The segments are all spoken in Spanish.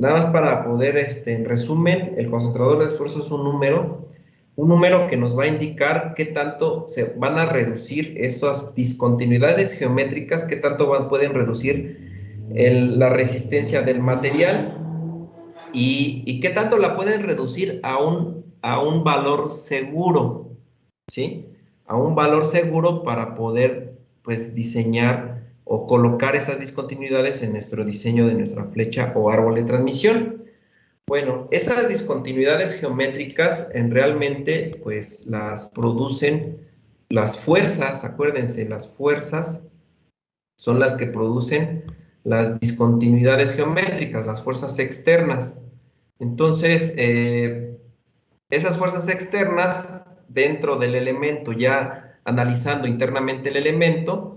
nada más para poder, en resumen, el concentrador de esfuerzo es un número que nos va a indicar qué tanto se van a reducir esas discontinuidades geométricas, qué tanto pueden reducir la resistencia del material y qué tanto la pueden reducir a un valor seguro, ¿sí? A un valor seguro para poder, pues, diseñar o colocar esas discontinuidades en nuestro diseño de nuestra flecha o árbol de transmisión. Bueno, esas discontinuidades geométricas realmente pues las producen las fuerzas, acuérdense, las fuerzas son las que producen las discontinuidades geométricas, las fuerzas externas. Entonces, esas fuerzas externas dentro del elemento, ya analizando internamente el elemento,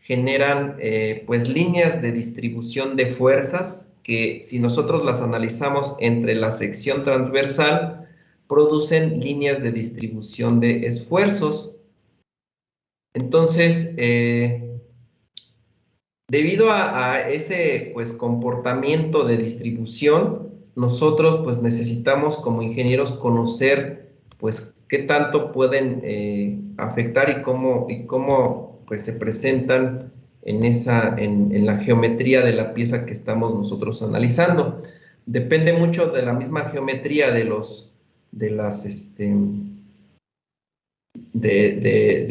generan pues líneas de distribución de fuerzas que si nosotros las analizamos entre la sección transversal, producen líneas de distribución de esfuerzos. Entonces, debido a ese pues, comportamiento de distribución, nosotros pues, necesitamos como ingenieros conocer pues, qué tanto pueden afectar y cómo pues, se presentan en la geometría de la pieza que estamos nosotros analizando. Depende mucho de la misma geometría de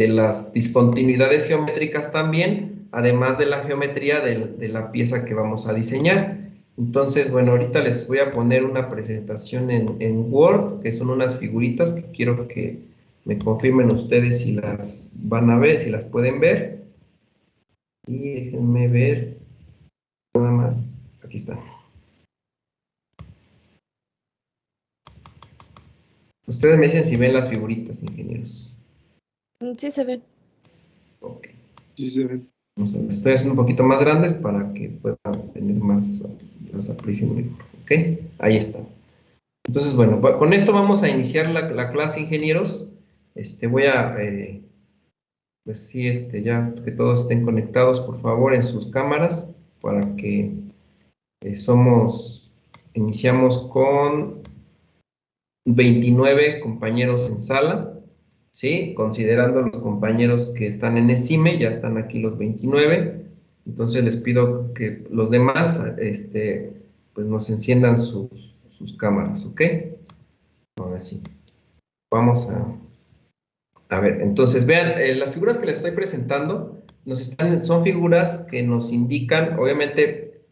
las discontinuidades geométricas también, además de la geometría de la pieza que vamos a diseñar. Entonces, bueno, ahorita les voy a poner una presentación en Word, que son unas figuritas que quiero que me confirmen ustedes si las van a ver, si las pueden ver. Y déjenme ver, nada más, aquí están. Ustedes me dicen si ven las figuritas, ingenieros. Sí se ven. Ok. Sí se ven. Estoy haciendo un poquito más grandes para que puedan tener más, las aprecien mejor. ¿Ok? Ahí está. Entonces, bueno, con esto vamos a iniciar la clase, ingenieros. Voy a, pues sí, ya que todos estén conectados, por favor, en sus cámaras, para que iniciamos con 29 compañeros en sala, ¿sí? Considerando los compañeros que están en ESIME, ya están aquí los 29. Entonces les pido que los demás, pues nos enciendan sus cámaras, ¿ok? Ahora sí. Vamos a ver, entonces vean, las figuras que les estoy presentando son figuras que nos indican, obviamente,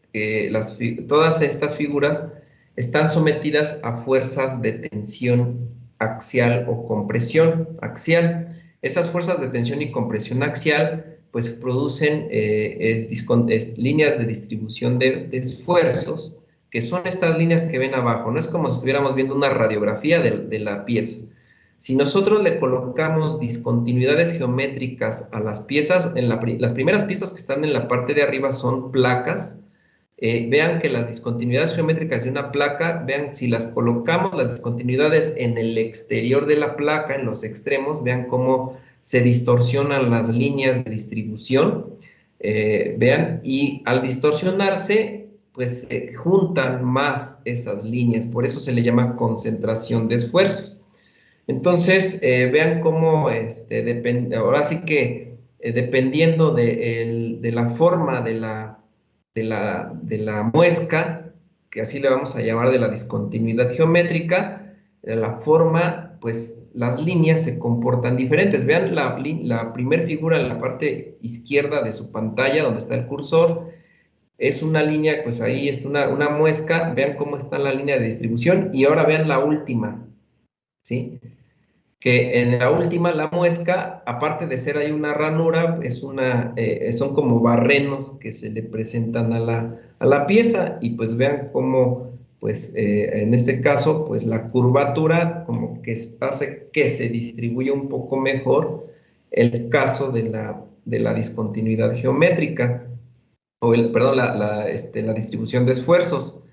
todas estas figuras están sometidas a fuerzas de tensión axial o compresión axial. Esas fuerzas de tensión y compresión axial pues producen líneas de distribución de esfuerzos, que son estas líneas que ven abajo. No es como si estuviéramos viendo una radiografía de la pieza. Si nosotros le colocamos discontinuidades geométricas a las piezas, las primeras piezas que están en la parte de arriba son placas. Vean que las discontinuidades geométricas de una placa, vean, si las colocamos las discontinuidades en el exterior de la placa, en los extremos, vean cómo se distorsionan las líneas de distribución. Vean, y al distorsionarse, pues se juntan más esas líneas, por eso se le llama concentración de esfuerzos. Entonces, vean cómo, ahora sí que dependiendo de la forma de la muesca, que así le vamos a llamar de la discontinuidad geométrica, la forma, pues las líneas se comportan diferentes. Vean la primera figura en la parte izquierda de su pantalla, donde está el cursor, es una línea, pues ahí está una muesca, vean cómo está la línea de distribución, y ahora vean la última, ¿sí? Que en la última, la muesca, aparte de ser ahí una ranura, son como barrenos que se le presentan a la pieza, y pues vean cómo, pues en este caso, pues la curvatura como que hace que se distribuya un poco mejor el caso de la discontinuidad geométrica, perdón, la distribución de esfuerzos.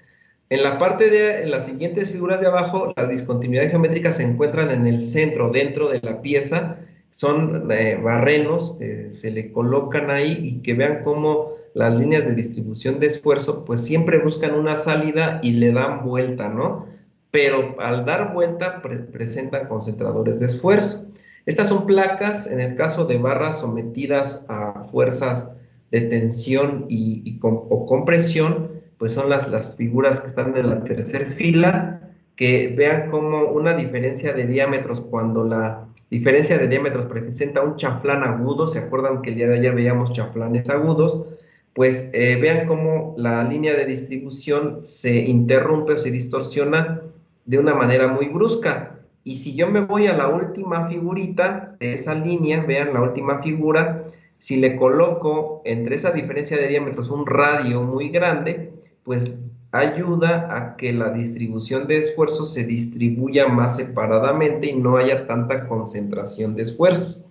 En las siguientes figuras de abajo, las discontinuidades geométricas se encuentran en el centro, dentro de la pieza. Son barrenos que se le colocan ahí y que vean cómo las líneas de distribución de esfuerzo, pues siempre buscan una salida y le dan vuelta, ¿no? Pero al dar vuelta presentan concentradores de esfuerzo. Estas son placas, en el caso de barras sometidas a fuerzas de tensión o compresión, pues son las figuras que están en la tercera fila, que vean como una diferencia de diámetros, cuando la diferencia de diámetros presenta un chaflán agudo. ¿Se acuerdan que el día de ayer veíamos chaflanes agudos? Pues vean cómo la línea de distribución se interrumpe o se distorsiona de una manera muy brusca. Y si yo me voy a la última figurita de esa línea, vean la última figura, si le coloco entre esa diferencia de diámetros un radio muy grande, pues ayuda a que la distribución de esfuerzos se distribuya más separadamente y no haya tanta concentración de esfuerzos.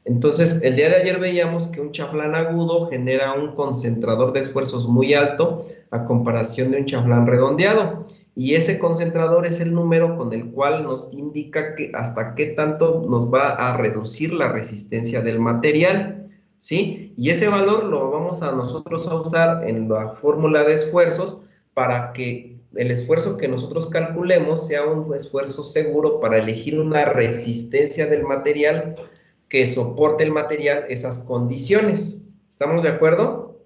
Entonces, el día de ayer veíamos que un chaflán agudo genera un concentrador de esfuerzos muy alto a comparación de un chaflán redondeado. Y ese concentrador es el número con el cual nos indica que hasta qué tanto nos va a reducir la resistencia del material, ¿sí? Y ese valor lo vamos a nosotros a usar en la fórmula de esfuerzos para que el esfuerzo que nosotros calculemos sea un esfuerzo seguro para elegir una resistencia del material que soporte el material esas condiciones. ¿Estamos de acuerdo?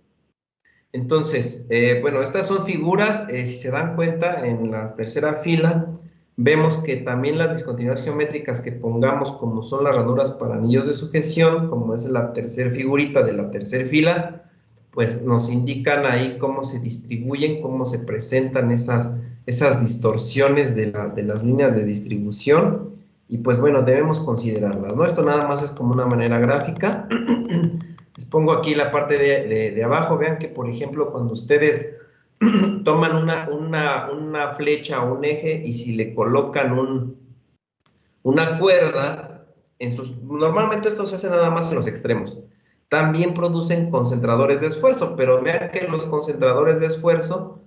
Entonces, bueno, estas son figuras. Si se dan cuenta, en la tercera fila vemos que también las discontinuidades geométricas que pongamos, como son las ranuras para anillos de sujeción, como es la tercera figurita de la tercera fila, pues nos indican ahí cómo se distribuyen, cómo se presentan esas distorsiones de las líneas de distribución. Y pues bueno, debemos considerarlas, ¿no? Esto nada más es como una manera gráfica. Les pongo aquí la parte de abajo. Vean que, por ejemplo, cuando ustedes toman una flecha o un eje y si le colocan una cuerda, normalmente esto se hace nada más en los extremos. También producen concentradores de esfuerzo, pero vean que los concentradores de esfuerzo,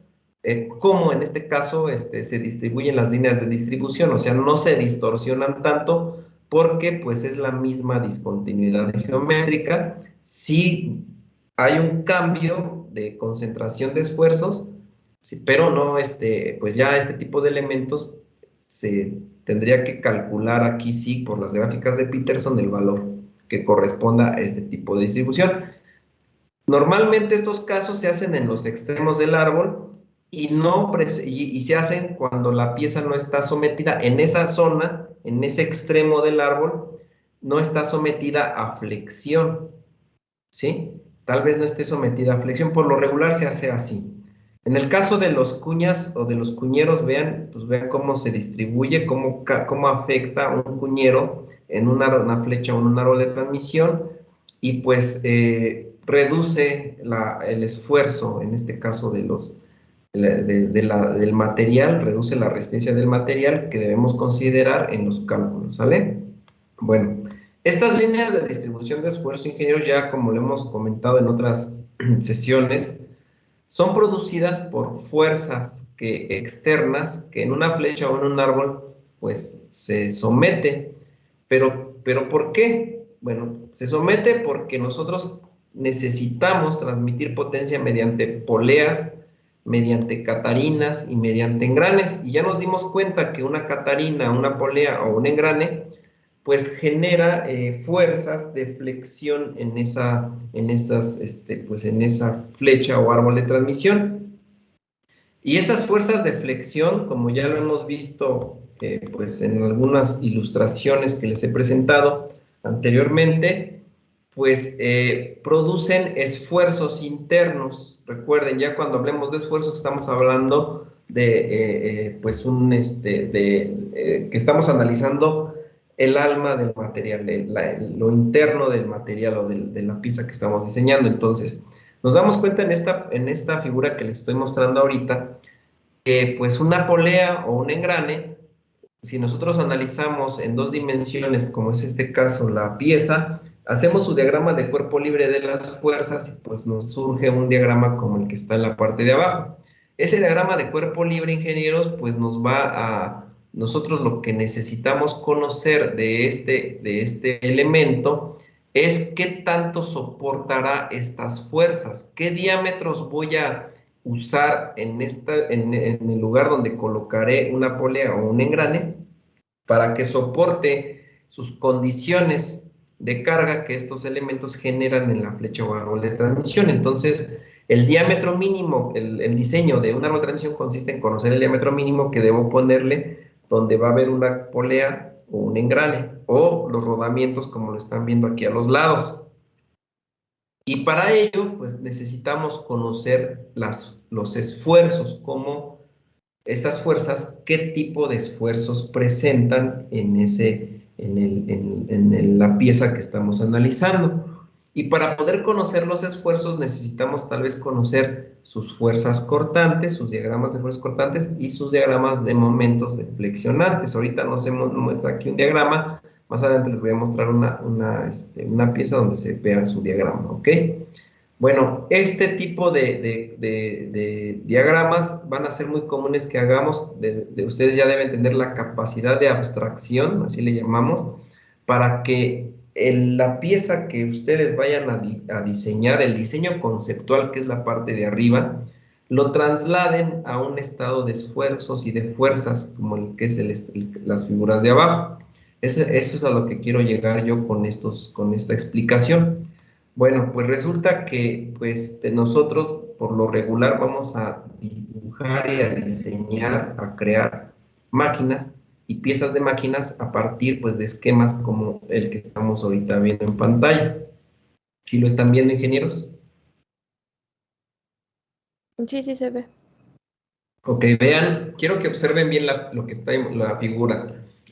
como en este caso se distribuyen las líneas de distribución, o sea, no se distorsionan tanto porque pues es la misma discontinuidad geométrica. Sí hay un cambio de concentración de esfuerzos, sí, pero no, pues ya este tipo de elementos se tendría que calcular aquí sí por las gráficas de Peterson el valor que corresponda a este tipo de distribución. Normalmente estos casos se hacen en los extremos del árbol y se hacen cuando la pieza no está sometida en esa zona, en ese extremo del árbol, no está sometida a flexión, ¿sí? Tal vez no esté sometida a flexión, por lo regular se hace así. En el caso de los cuñas o de los cuñeros, vean, pues vean cómo se distribuye, cómo afecta un cuñero en una flecha o en un árbol de transmisión, y pues reduce el esfuerzo, en este caso del material, reduce la resistencia del material que debemos considerar en los cálculos, ¿sale? Bueno, estas líneas de distribución de esfuerzo, ingenieros, ya como lo hemos comentado en otras sesiones, son producidas por fuerzas externas que en una flecha o en un árbol pues se somete. Pero ¿por qué? Bueno, se somete porque nosotros necesitamos transmitir potencia mediante poleas, mediante catarinas y mediante engranes. Y ya nos dimos cuenta que una catarina, una polea o un engrane pues genera fuerzas de flexión en esa flecha o árbol de transmisión. Y esas fuerzas de flexión, como ya lo hemos visto pues en algunas ilustraciones que les he presentado anteriormente, pues producen esfuerzos internos. Recuerden, ya cuando hablemos de esfuerzos estamos hablando de que estamos analizando el alma del material, lo interno del material o de la pieza que estamos diseñando. Entonces, nos damos cuenta en esta figura que les estoy mostrando ahorita, que pues una polea o un engrane, si nosotros analizamos en dos dimensiones, como es este caso la pieza, hacemos su diagrama de cuerpo libre de las fuerzas y pues nos surge un diagrama como el que está en la parte de abajo. Ese diagrama de cuerpo libre, ingenieros, pues nos va a... Nosotros lo que necesitamos conocer de este elemento es qué tanto soportará estas fuerzas, qué diámetros voy a usar en el lugar donde colocaré una polea o un engrane para que soporte sus condiciones de carga que estos elementos generan en la flecha o árbol de transmisión. Entonces, el diámetro mínimo, el diseño de un árbol de transmisión consiste en conocer el diámetro mínimo que debo ponerle donde va a haber una polea o un engrane, o los rodamientos como lo están viendo aquí a los lados. Y para ello, pues necesitamos conocer los esfuerzos, cómo esas fuerzas, qué tipo de esfuerzos presentan en la pieza que estamos analizando. Y para poder conocer los esfuerzos necesitamos tal vez conocer sus fuerzas cortantes, sus diagramas de fuerzas cortantes y sus diagramas de momentos flexionantes. Ahorita nos muestra aquí un diagrama, más adelante les voy a mostrar una pieza donde se vea su diagrama, ¿ok? Bueno, este tipo de diagramas van a ser muy comunes que hagamos. Ustedes ya deben tener la capacidad de abstracción, así le llamamos, para que la pieza que ustedes vayan a diseñar, el diseño conceptual, que es la parte de arriba, lo trasladen a un estado de esfuerzos y de fuerzas, como el que es las figuras de abajo. Eso es a lo que quiero llegar yo con esta explicación. Bueno, pues resulta que pues, nosotros por lo regular vamos a dibujar y a diseñar, a crear máquinas y piezas de máquinas a partir pues, de esquemas como el que estamos ahorita viendo en pantalla. ¿Sí lo están viendo, ingenieros? Sí, sí se ve. Ok, vean, quiero que observen bien lo que está en la figura.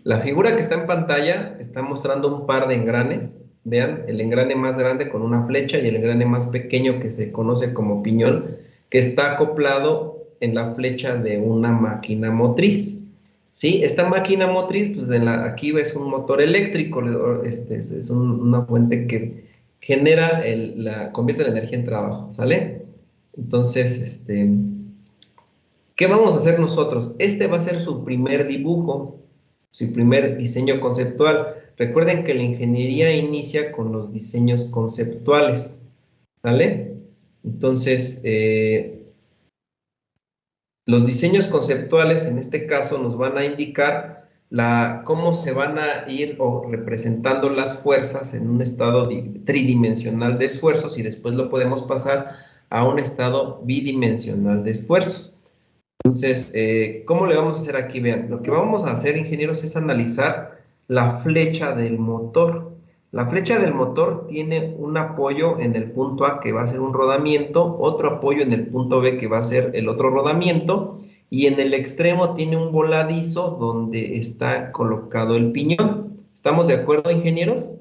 La figura que está en pantalla está mostrando un par de engranes. Vean, el engrane más grande con una flecha y el engrane más pequeño que se conoce como piñón, que está acoplado en la flecha de una máquina motriz. ¿Sí? Esta máquina motriz, pues aquí ves un motor eléctrico, es una fuente que genera, convierte la energía en trabajo, ¿sale? Entonces, ¿qué vamos a hacer nosotros? Este va a ser su primer dibujo, su primer diseño conceptual. Recuerden que la ingeniería inicia con los diseños conceptuales, ¿vale? Entonces, los diseños conceptuales en este caso nos van a indicar cómo se van a ir representando las fuerzas en un estado tridimensional de esfuerzos y después lo podemos pasar a un estado bidimensional de esfuerzos. Entonces, ¿cómo le vamos a hacer aquí? Vean, lo que vamos a hacer, ingenieros, es analizar la flecha del motor. La flecha del motor tiene un apoyo en el punto A que va a ser un rodamiento, otro apoyo en el punto B que va a ser el otro rodamiento, y en el extremo tiene un voladizo donde está colocado el piñón. ¿Estamos de acuerdo, ingenieros?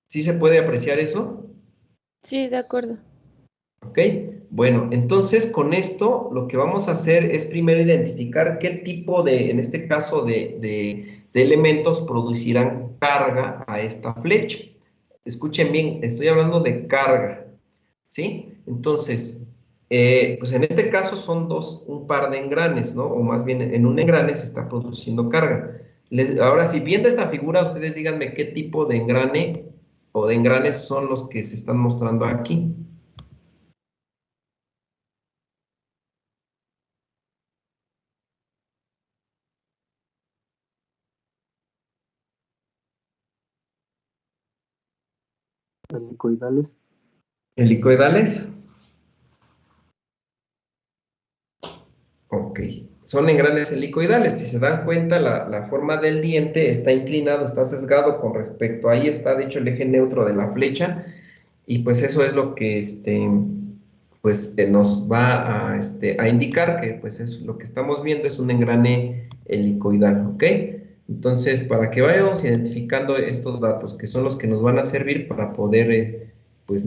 ¿Sí se puede apreciar eso? Sí, de acuerdo. ¿Ok? Bueno, entonces con esto lo que vamos a hacer es primero identificar qué tipo en este caso, de elementos producirán carga a esta flecha. Escuchen bien, estoy hablando de carga, ¿sí? Entonces, pues en este caso son un par de engranes, ¿no? O más bien en un engrane se está produciendo carga. Ahora, si viendo esta figura, ustedes díganme qué tipo de engrane o de engranes son los que se están mostrando aquí. Helicoidales. ¿Helicoidales? Ok. Son engranes helicoidales. Si se dan cuenta, la forma del diente está inclinado, está sesgado con respecto. Ahí está, de hecho, el eje neutro de la flecha. Y pues eso es lo que pues, nos va a indicar que pues es lo que estamos viendo es un engrane helicoidal. ¿Ok? Entonces, para que vayamos identificando estos datos, que son los que nos van a servir para poder pues,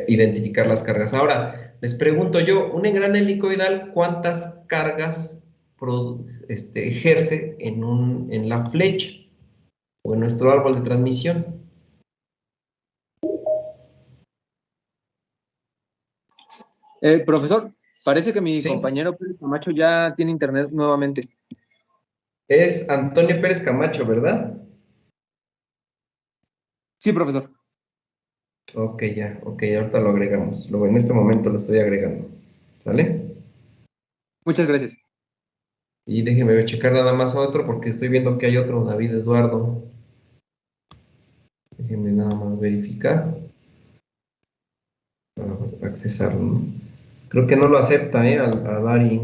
identificar las cargas. Ahora, les pregunto yo, un engrane helicoidal, ¿cuántas cargas ejerce en la flecha o en nuestro árbol de transmisión? Profesor, parece que mi ¿Sí? compañero Pérez Camacho ya tiene internet nuevamente. Es Antonio Pérez Camacho, ¿verdad? Sí, profesor. Ok, ya, ok, ahorita lo agregamos. Luego en este momento lo estoy agregando. ¿Sale? Muchas gracias. Y déjeme checar nada más otro porque estoy viendo que hay otro David Eduardo. Déjeme nada más verificar para accesarlo, ¿no? Creo que no lo acepta, a Dari.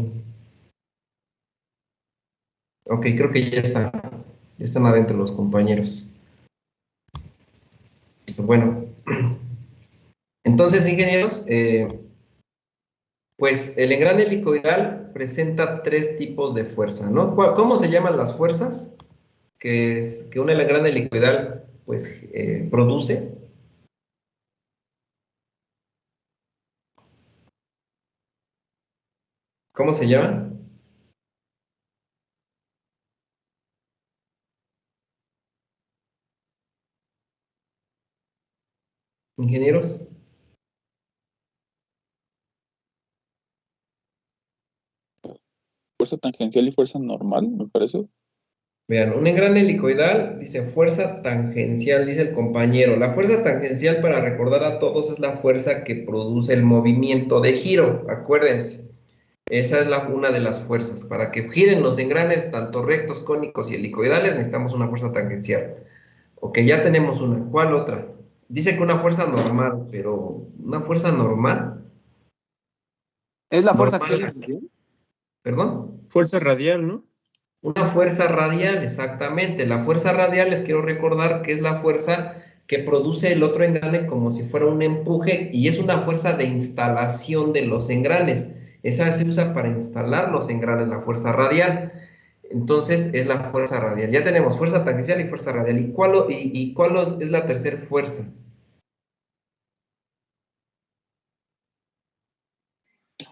Ok, creo que ya está. Ya están adentro los compañeros. Listo, bueno. Entonces, ingenieros, pues el engrane helicoidal presenta tres tipos de fuerza, ¿no? ¿Cómo se llaman las fuerzas que un engrane helicoidal pues produce? ¿Cómo se llaman? Ingenieros. Fuerza tangencial y fuerza normal, me parece. Vean, un engrane helicoidal dice fuerza tangencial, dice el compañero. La fuerza tangencial, para recordar a todos, es la fuerza que produce el movimiento de giro, acuérdense. Esa es una de las fuerzas. Para que giren los engranes, tanto rectos, cónicos y helicoidales, necesitamos una fuerza tangencial. Ok, ya tenemos una. ¿Cuál otra? Dice que una fuerza normal, pero ¿una fuerza normal? ¿Es la fuerza Normal, axial? perdón. Fuerza radial, ¿no? Una fuerza radial, exactamente. La fuerza radial, les quiero recordar que es la fuerza que produce el otro engrane como si fuera un empuje y es una fuerza de instalación de los engranes. Esa se usa para instalar los engranes, la fuerza radial. Entonces es la fuerza radial. Ya tenemos fuerza tangencial y fuerza radial. ¿Y cuál es la tercera fuerza?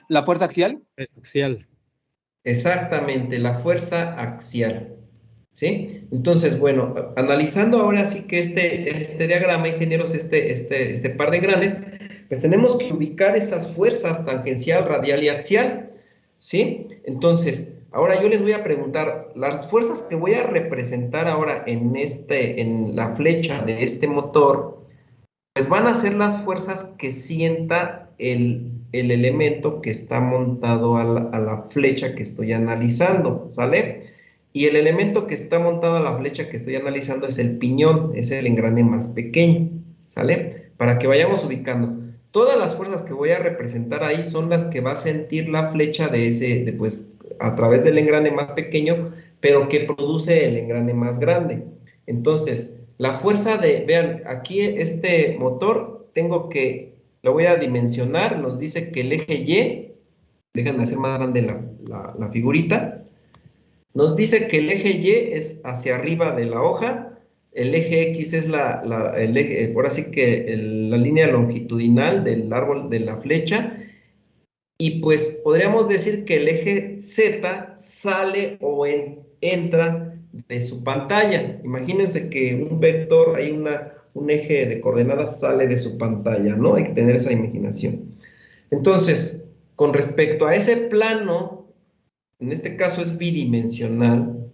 ¿La fuerza axial? Axial. Exactamente, la fuerza axial. ¿Sí? Entonces, bueno, analizando ahora sí que este diagrama, ingenieros, este par de engranes, pues tenemos que ubicar esas fuerzas tangencial, radial y axial. ¿Sí? Entonces, ahora yo les voy a preguntar, las fuerzas que voy a representar ahora en la flecha de este motor, pues van a ser las fuerzas que sienta el elemento que está montado a la flecha que estoy analizando, ¿sale? Y el elemento que está montado a la flecha que estoy analizando es el piñón, es el engrane más pequeño, ¿sale? Para que vayamos ubicando. Todas las fuerzas que voy a representar ahí son las que va a sentir la flecha pues, a través del engrane más pequeño, pero que produce el engrane más grande. Entonces, la fuerza vean, aquí este motor, lo voy a dimensionar, nos dice que el eje Y, déjenme hacer más grande la figurita, nos dice que el eje Y es hacia arriba de la hoja, el eje X es el eje, por así que la línea longitudinal del árbol de la flecha, y pues podríamos decir que el eje Z sale o entra de su pantalla. Imagínense que un vector, hay un eje de coordenadas sale de su pantalla, ¿no? Hay que tener esa imaginación. Entonces, con respecto a ese plano, en este caso es bidimensional,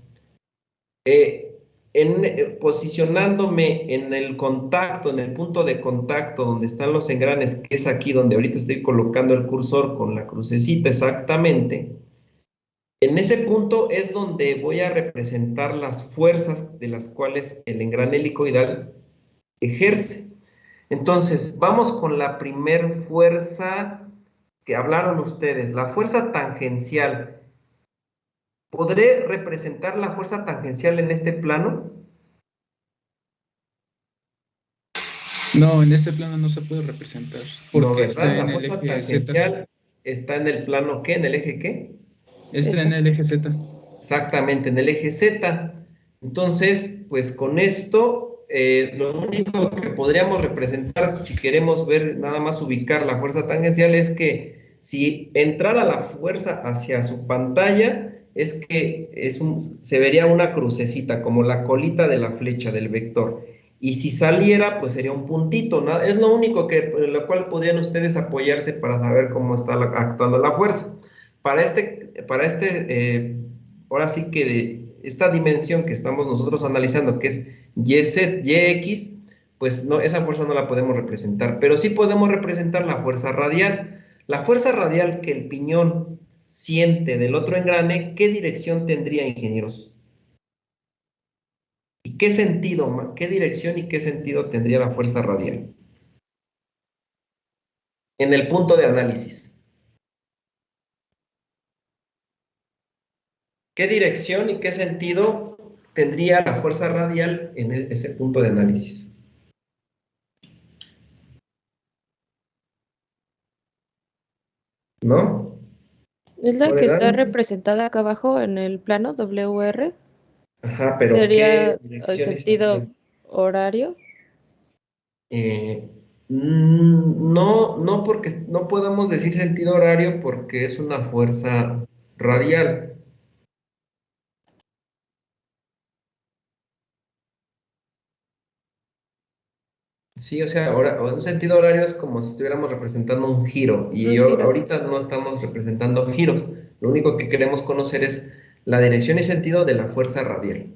posicionándome en el contacto, en el punto de contacto donde están los engranes, que es aquí donde ahorita estoy colocando el cursor con la crucecita exactamente, en ese punto es donde voy a representar las fuerzas de las cuales el engrane helicoidal ejerce. Entonces, vamos con la primer fuerza que hablaron ustedes, la fuerza tangencial. ¿Podré representar la fuerza tangencial en este plano? No, en este plano no se puede representar. Porque No, está ¿verdad? en La el fuerza eje Z. tangencial está en el plano ¿qué? ¿En el eje qué? Está en el eje Z. Exactamente, en el eje Z. Entonces, pues con esto, lo único que podríamos representar, si queremos ver nada más ubicar la fuerza tangencial, es que si entrara la fuerza hacia su pantalla, es que se vería una crucecita, como la colita de la flecha del vector. Y si saliera, pues sería un puntito, ¿no? Es lo único en lo cual podrían ustedes apoyarse para saber cómo está actuando la fuerza. Para este ahora sí que esta dimensión que estamos nosotros analizando, que es YZ, YX, pues no, esa fuerza no la podemos representar, pero sí podemos representar la fuerza radial. La fuerza radial que el piñón siente del otro engrane, ¿qué dirección tendría, ingenieros? ¿Y qué sentido, qué dirección y qué sentido tendría la fuerza radial? En el punto de análisis. ¿Qué dirección y qué sentido tendría la fuerza radial en ese punto de análisis? ¿No? Es la ¿No le que está dan? representada acá abajo en el plano WR. Ajá, pero ¿qué Sería el dirección y sentido sentido? horario. Eh, no, no porque no podemos decir sentido horario porque es una fuerza radial. Sí, o sea, ahora un sentido horario es como si estuviéramos representando un giro y Un giro. ahorita no estamos representando giros. Lo único que queremos conocer es la dirección y sentido de la fuerza radial.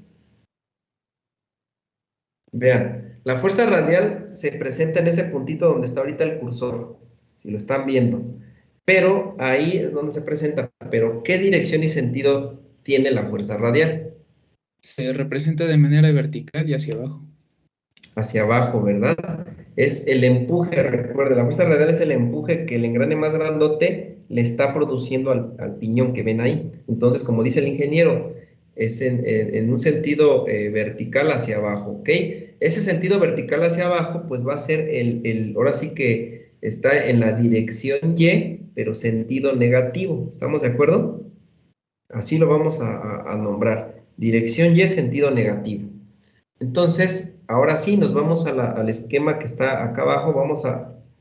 Vean, la fuerza radial se presenta en ese puntito donde está ahorita el cursor, si lo están viendo. Pero ahí es donde se presenta. Pero ¿qué dirección y sentido tiene la fuerza radial? Se representa de manera vertical y hacia abajo. Hacia abajo, ¿verdad? Es el empuje, recuerde, la fuerza radial es el empuje que el engrane más grandote le está produciendo al piñón que ven ahí. Entonces, como dice el ingeniero, es en un sentido vertical hacia abajo, ¿ok? Ese sentido vertical hacia abajo, pues va a ser ahora sí que está en la dirección Y, pero sentido negativo. ¿Estamos de acuerdo? Así lo vamos a nombrar. Dirección Y, sentido negativo. Entonces, ahora sí, nos vamos al esquema que está acá abajo,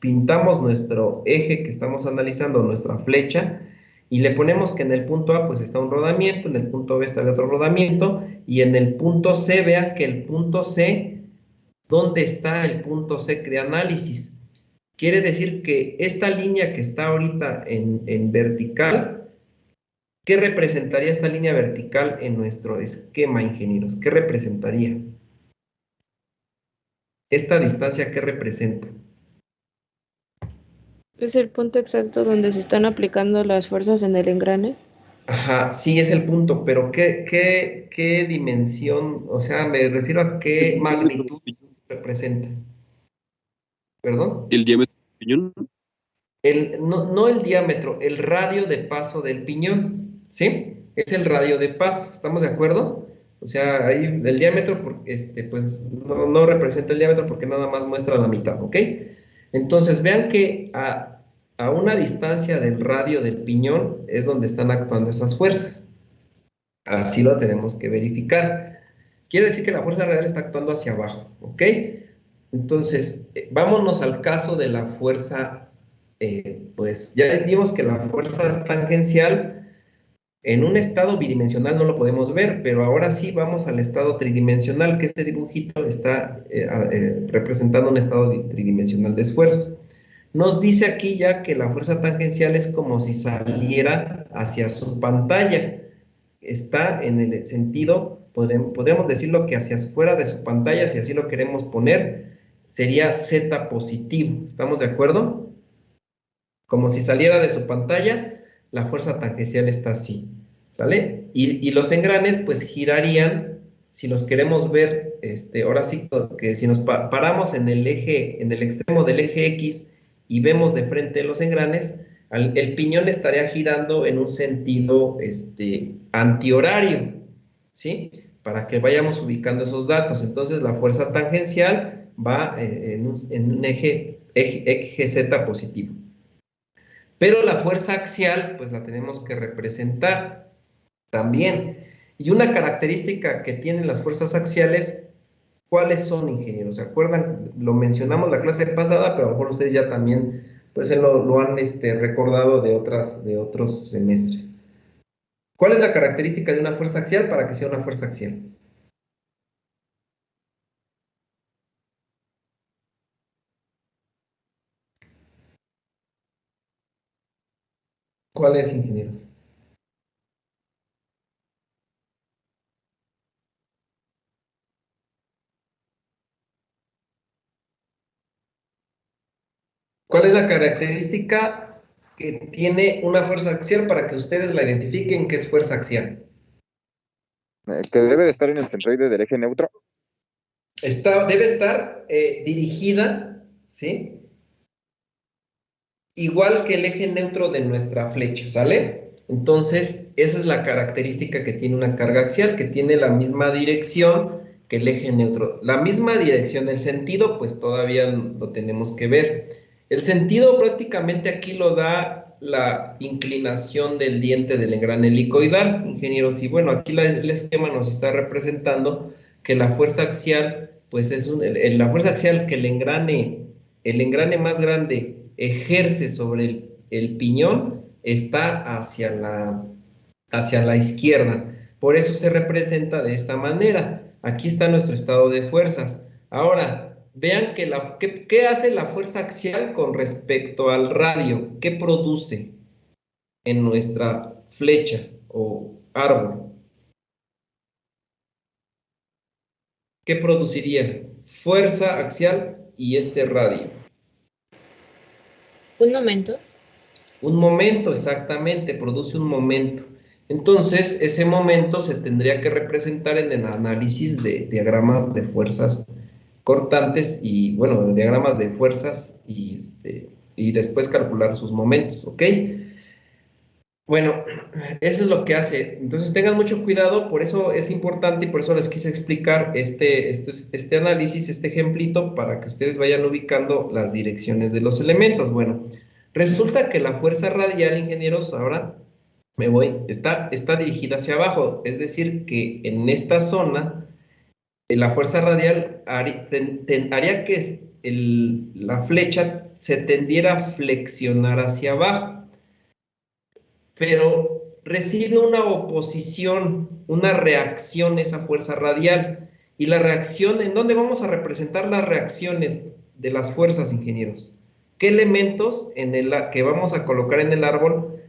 pintamos nuestro eje que estamos analizando, nuestra flecha, y le ponemos que en el punto A pues está un rodamiento, en el punto B está el otro rodamiento, y en el punto C, vean que el punto C, ¿dónde está el punto C de análisis? Quiere decir que esta línea que está ahorita en vertical, ¿qué representaría esta línea vertical en nuestro esquema, ingenieros? ¿Qué representaría? ¿Esta distancia qué representa? Es el punto exacto donde se están aplicando las fuerzas en el engrane. Ajá, sí es el punto, pero ¿qué dimensión, o sea, me refiero a qué El diámetro magnitud del piñón. representa? ¿Perdón? El diámetro del piñón. No el diámetro, el radio de paso del piñón, ¿sí? Es el radio de paso, ¿estamos de acuerdo? O sea, ahí el diámetro, pues no representa el diámetro porque nada más muestra la mitad, ¿ok? Entonces, vean que a una distancia del radio del piñón es donde están actuando esas fuerzas. Así lo tenemos que verificar. Quiere decir que la fuerza real está actuando hacia abajo, ¿ok? Entonces, vámonos al caso de la fuerza, pues ya vimos que la fuerza tangencial en un estado bidimensional no lo podemos ver, pero ahora sí vamos al estado tridimensional, que este dibujito está representando un estado tridimensional de esfuerzos. Nos dice aquí ya que la fuerza tangencial es como si saliera hacia su pantalla. Está en el sentido, podríamos decirlo que hacia afuera de su pantalla, si así lo queremos poner, sería Z positivo. ¿Estamos de acuerdo? Como si saliera de su pantalla, la fuerza tangencial está así. ¿Sale? Y los engranes pues girarían, si los queremos ver, ahora sí que si nos paramos en el eje, en el extremo del eje X y vemos de frente los engranes, el piñón estaría girando en un sentido antihorario, ¿sí? Para que vayamos ubicando esos datos. Entonces la fuerza tangencial va en un eje Z positivo. Pero la fuerza axial, pues la tenemos que representar también. Y una característica que tienen las fuerzas axiales, ¿cuáles son, ingenieros? ¿Se acuerdan? Lo mencionamos la clase pasada, pero a lo mejor ustedes ya también pues, lo han recordado de otros semestres. ¿Cuál es la característica de una fuerza axial para que sea una fuerza axial? ¿Cuál es, ingenieros? ¿Cuál es la característica que tiene una fuerza axial para que ustedes la identifiquen que es fuerza axial? Que debe de estar en el centroide del eje neutro. Debe estar dirigida, ¿sí? Igual que el eje neutro de nuestra flecha, ¿sale? Entonces, esa es la característica que tiene una carga axial, que tiene la misma dirección que el eje neutro. La misma dirección, el sentido, pues todavía lo tenemos que ver. El sentido prácticamente aquí lo da la inclinación del diente del engrane helicoidal, ingenieros. Y bueno, aquí el esquema nos está representando que la fuerza axial, pues es la fuerza axial que el engrane más grande ejerce sobre el piñón está hacia la izquierda. Por eso se representa de esta manera. Aquí está nuestro estado de fuerzas. Ahora, vean ¿qué hace la fuerza axial con respecto al radio? ¿Qué produce en nuestra flecha o árbol? ¿Qué produciría? Fuerza axial y este radio. Un momento. Un momento, exactamente, produce un momento. Entonces, ese momento se tendría que representar en el análisis de diagramas de fuerzas cortantes y, bueno, diagramas de fuerzas y después calcular sus momentos, ¿ok? Bueno, eso es lo que hace. Entonces, tengan mucho cuidado, por eso es importante y por eso les quise explicar este análisis, este ejemplito, para que ustedes vayan ubicando las direcciones de los elementos. Bueno, resulta que la fuerza radial, ingenieros, ahora está dirigida hacia abajo, es decir, que en esta zona, la fuerza radial haría que la flecha se tendiera a flexionar hacia abajo, pero recibe una oposición, una reacción esa fuerza radial. Y la reacción, ¿en dónde vamos a representar las reacciones de las fuerzas, ingenieros? ¿Qué elementos que vamos a colocar en el árbol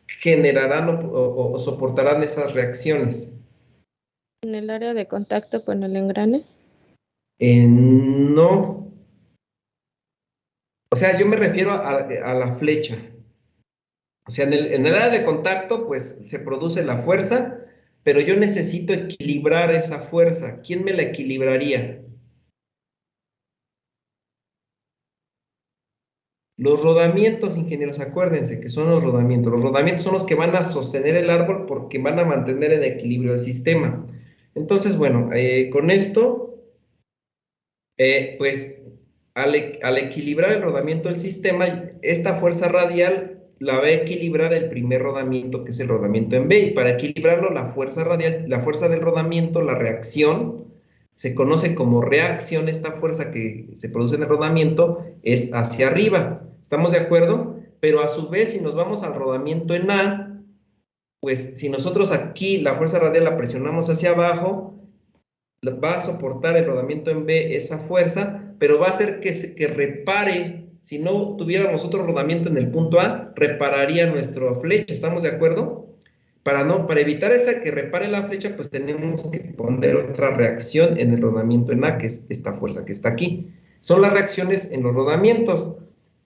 generarán o soportarán esas reacciones? En el área de contacto con el engrane. No. O sea, yo me refiero a la flecha. O sea, en el área de contacto, pues se produce la fuerza, pero yo necesito equilibrar esa fuerza. ¿Quién me la equilibraría? Los rodamientos, ingenieros, acuérdense que son los rodamientos. Los rodamientos son los que van a sostener el árbol porque van a mantener en equilibrio el sistema. Entonces, bueno, con esto, pues al equilibrar el rodamiento del sistema, esta fuerza radial la va a equilibrar el primer rodamiento, que es el rodamiento en B. Y para equilibrarlo, la fuerza radial, la fuerza del rodamiento, la reacción, se conoce como reacción. Esta fuerza que se produce en el rodamiento es hacia arriba. ¿Estamos de acuerdo? Pero a su vez, si nos vamos al rodamiento en A, pues si nosotros aquí la fuerza radial la presionamos hacia abajo, va a soportar el rodamiento en B esa fuerza, pero va a hacer que repare. Si no tuviéramos otro rodamiento en el punto A, repararía nuestra flecha. ¿Estamos de acuerdo? Para evitar esa que repare la flecha, pues tenemos que poner otra reacción en el rodamiento en A, que es esta fuerza que está aquí. Son las reacciones en los rodamientos.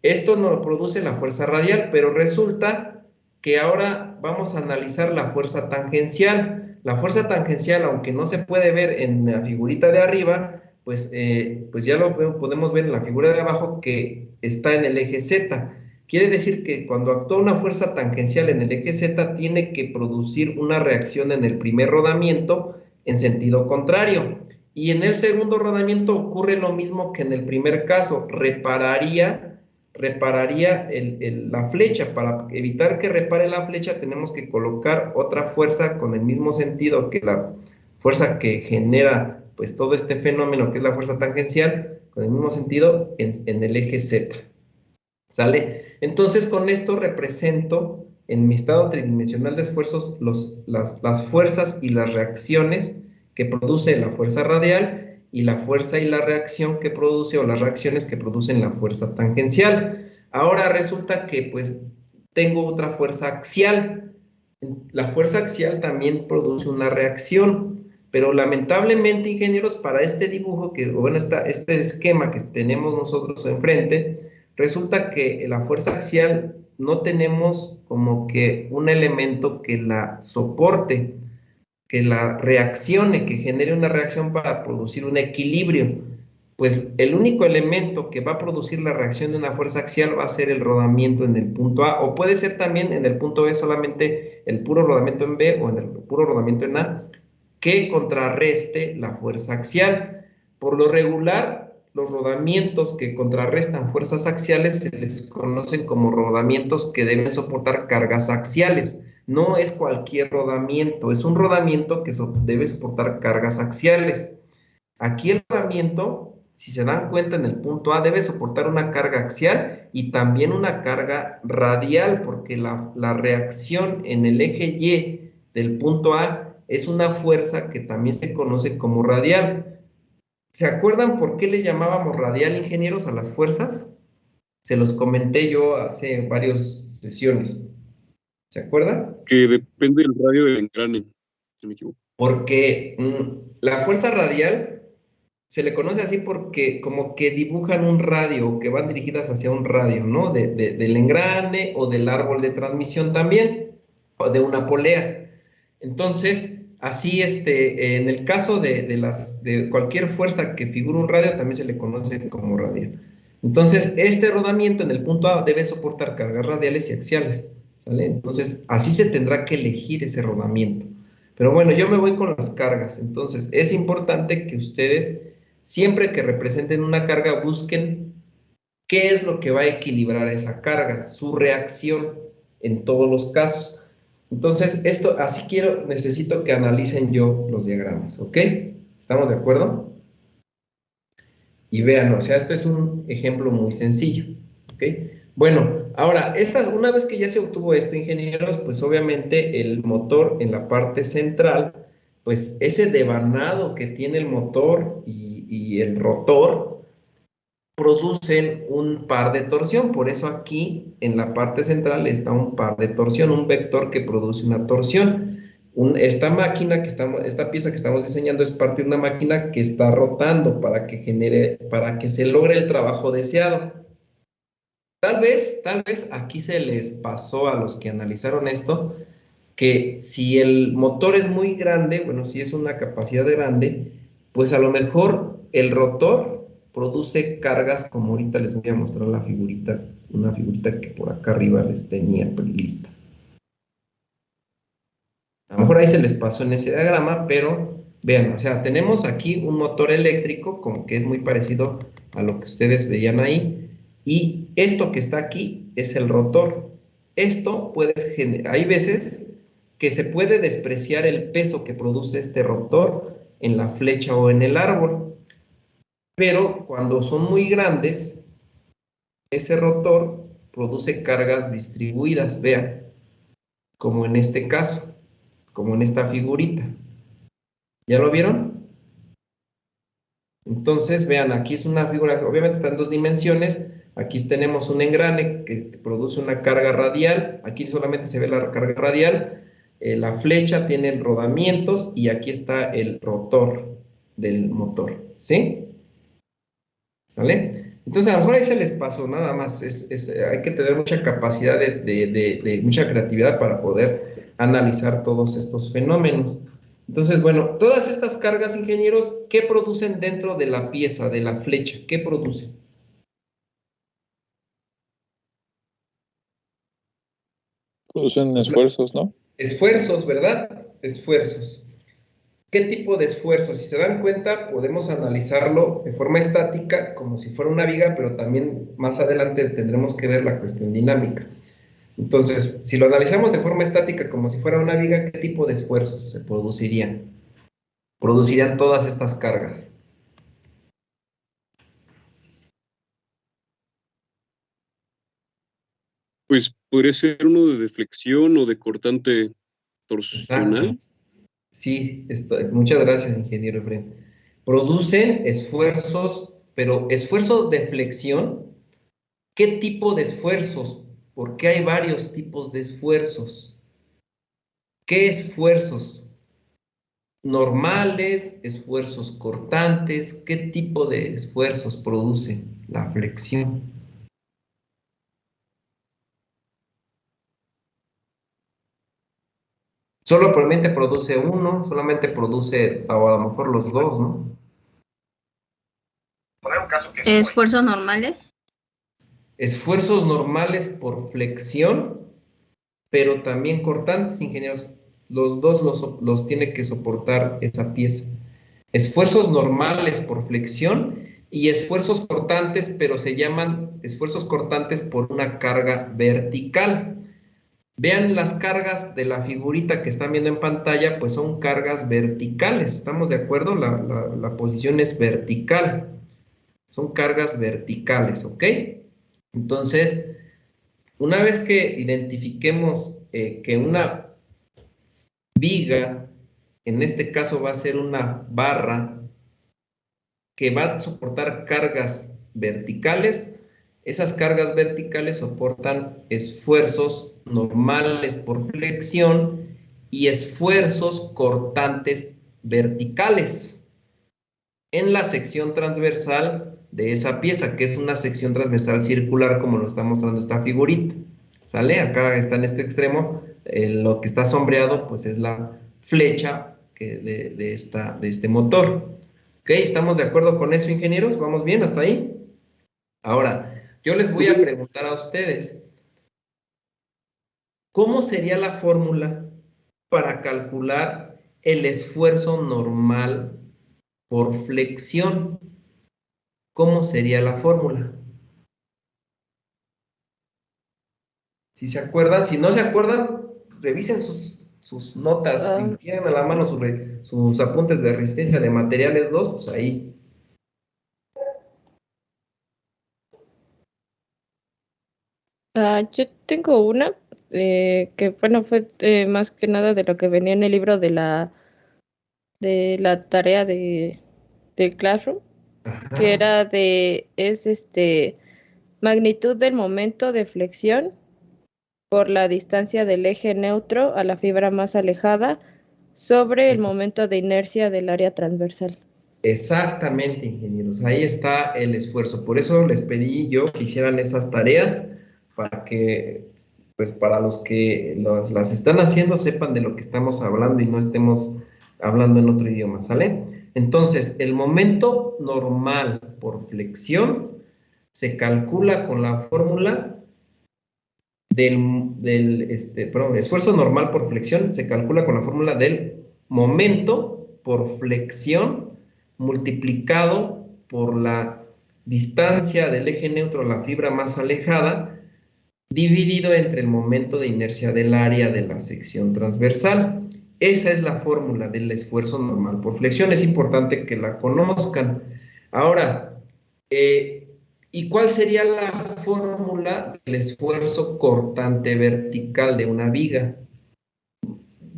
Esto nos lo produce la fuerza radial, pero resulta que ahora vamos a analizar la fuerza tangencial. La fuerza tangencial, aunque no se puede ver en la figurita de arriba, pues ya lo podemos ver en la figura de abajo, que está en el eje Z. Quiere decir que cuando actúa una fuerza tangencial en el eje Z, tiene que producir una reacción en el primer rodamiento en sentido contrario. Y en el segundo rodamiento ocurre lo mismo que en el primer caso, repararía la flecha. Para evitar que repare la flecha, tenemos que colocar otra fuerza con el mismo sentido que la fuerza que genera pues todo este fenómeno, que es la fuerza tangencial, con el mismo sentido en el eje Z. ¿Sale? Entonces, con esto represento en mi estado tridimensional de esfuerzos las fuerzas y las reacciones que produce la fuerza radial y la fuerza y la reacción que produce, o las reacciones que producen la fuerza tangencial. Ahora resulta que pues tengo otra fuerza axial. La fuerza axial también produce una reacción, pero lamentablemente, ingenieros, para este dibujo, este esquema que tenemos nosotros enfrente, Resulta que la fuerza axial no tenemos como que un elemento que la soporte, que la reaccione, que genere una reacción para producir un equilibrio. Pues el único elemento que va a producir la reacción de una fuerza axial va a ser el rodamiento en el punto A, o puede ser también en el punto B solamente el puro rodamiento en B o en el puro rodamiento en A, que contrarreste la fuerza axial. Por lo regular, los rodamientos que contrarrestan fuerzas axiales se les conocen como rodamientos que deben soportar cargas axiales. No es cualquier rodamiento, es un rodamiento que debe soportar cargas axiales. Aquí el rodamiento, si se dan cuenta en el punto A, debe soportar una carga axial y también una carga radial, porque la reacción en el eje Y del punto A es una fuerza que también se conoce como radial. ¿Se acuerdan por qué le llamábamos radial, ingenieros, a las fuerzas? Se los comenté yo hace varias sesiones. ¿Se acuerdan? Que depende del radio del engrane, si no me equivoco. Porque la fuerza radial se le conoce así porque como que dibujan un radio, que van dirigidas hacia un radio, ¿no? Del engrane o del árbol de transmisión también, o de una polea. Entonces, así, en el caso de cualquier fuerza que figure un radio, también se le conoce como radial. Entonces, este rodamiento en el punto A debe soportar cargas radiales y axiales, ¿vale? Entonces, así se tendrá que elegir ese rodamiento. Pero bueno, yo me voy con las cargas. Entonces, es importante que ustedes, siempre que representen una carga, busquen qué es lo que va a equilibrar esa carga, su reacción en todos los casos. Entonces, así necesito que analicen yo los diagramas, ¿ok? ¿Estamos de acuerdo? Y vean, o sea, esto es un ejemplo muy sencillo, ¿ok? Bueno, ahora, una vez que ya se obtuvo esto, ingenieros, pues obviamente el motor en la parte central, pues ese devanado que tiene el motor y el rotor, producen un par de torsión. Por eso aquí en la parte central está un par de torsión, un vector que produce una torsión. Esta pieza que estamos diseñando es parte de una máquina que está rotando para que se logre el trabajo deseado. Tal vez aquí se les pasó a los que analizaron esto, que si el motor es muy grande, bueno, si es una capacidad grande, pues a lo mejor el rotor produce cargas, como ahorita les voy a mostrar la figurita, una figurita que por acá arriba les tenía lista. A lo mejor ahí se les pasó en ese diagrama, pero vean, o sea, tenemos aquí un motor eléctrico, como que es muy parecido a lo que ustedes veían ahí, y esto que está aquí es el rotor. Hay veces que se puede despreciar el peso que produce este rotor en la flecha o en el árbol, pero cuando son muy grandes, ese rotor produce cargas distribuidas, vean, como en este caso, como en esta figurita. ¿Ya lo vieron? Entonces, vean, aquí es una figura, obviamente está en 2 dimensiones. Aquí tenemos un engrane que produce una carga radial. Aquí solamente se ve la carga radial. La flecha tiene rodamientos y aquí está el rotor del motor, ¿sí? ¿Sale? Entonces, a lo mejor ahí se les pasó, nada más. Hay que tener mucha capacidad mucha creatividad para poder analizar todos estos fenómenos. Entonces, bueno, todas estas cargas, ingenieros, ¿qué producen dentro de la pieza, de la flecha? ¿Qué producen? Producen esfuerzos, ¿no? Esfuerzos, ¿verdad? Esfuerzos. ¿Qué tipo de esfuerzos? Si se dan cuenta, podemos analizarlo de forma estática, como si fuera una viga, pero también más adelante tendremos que ver la cuestión dinámica. Entonces, si lo analizamos de forma estática, como si fuera una viga, ¿qué tipo de esfuerzos se producirían? Producirían todas estas cargas. Pues podría ser uno de deflexión o de cortante torsional. Exacto. Sí, muchas gracias, ingeniero Efraín. Producen esfuerzos, pero esfuerzos de flexión. ¿Qué tipo de esfuerzos? Porque hay varios tipos de esfuerzos. ¿Qué esfuerzos? Normales, esfuerzos cortantes. ¿Qué tipo de esfuerzos produce la flexión? Solamente produce uno, solamente produce, o a lo mejor los dos, ¿no? Esfuerzos normales. Esfuerzos normales por flexión, pero también cortantes, ingenieros. Los dos los tiene que soportar esa pieza. Esfuerzos normales por flexión y esfuerzos cortantes, pero se llaman esfuerzos cortantes por una carga vertical. Vean las cargas de la figurita que están viendo en pantalla, pues son cargas verticales. ¿Estamos de acuerdo? La posición es vertical. Son cargas verticales, ¿ok? Entonces, una vez que identifiquemos que una viga, en este caso va a ser una barra que va a soportar cargas verticales, esas cargas verticales soportan esfuerzos normales por flexión y esfuerzos cortantes verticales en la sección transversal de esa pieza, que es una sección transversal circular, como lo está mostrando esta figurita. ¿Sale? Acá está en este extremo, lo que está sombreado, pues es la flecha de este motor. ¿Ok? ¿Estamos de acuerdo con eso, ingenieros? ¿Vamos bien hasta ahí? Ahora, yo les voy a preguntar a ustedes, ¿cómo sería la fórmula para calcular el esfuerzo normal por flexión? ¿Cómo sería la fórmula? Si se acuerdan, si no se acuerdan, revisen sus notas, si tienen a la mano sus apuntes de resistencia de materiales 2, pues ahí. Yo tengo una que, bueno, fue más que nada de lo que venía en el libro de la tarea del Classroom, que era magnitud del momento de flexión por la distancia del eje neutro a la fibra más alejada sobre el momento de inercia del área transversal. Exactamente, ingenieros, ahí está el esfuerzo. Por eso les pedí yo que hicieran esas tareas para que, pues para los que las están haciendo sepan de lo que estamos hablando y no estemos hablando en otro idioma, ¿sale? Entonces, el momento normal por flexión se calcula con la fórmula esfuerzo normal por flexión se calcula con la fórmula del momento por flexión multiplicado por la distancia del eje neutro a la fibra más alejada dividido entre el momento de inercia del área de la sección transversal. Esa es la fórmula del esfuerzo normal por flexión. Es importante que la conozcan. Ahora, ¿y cuál sería la fórmula del esfuerzo cortante vertical de una viga?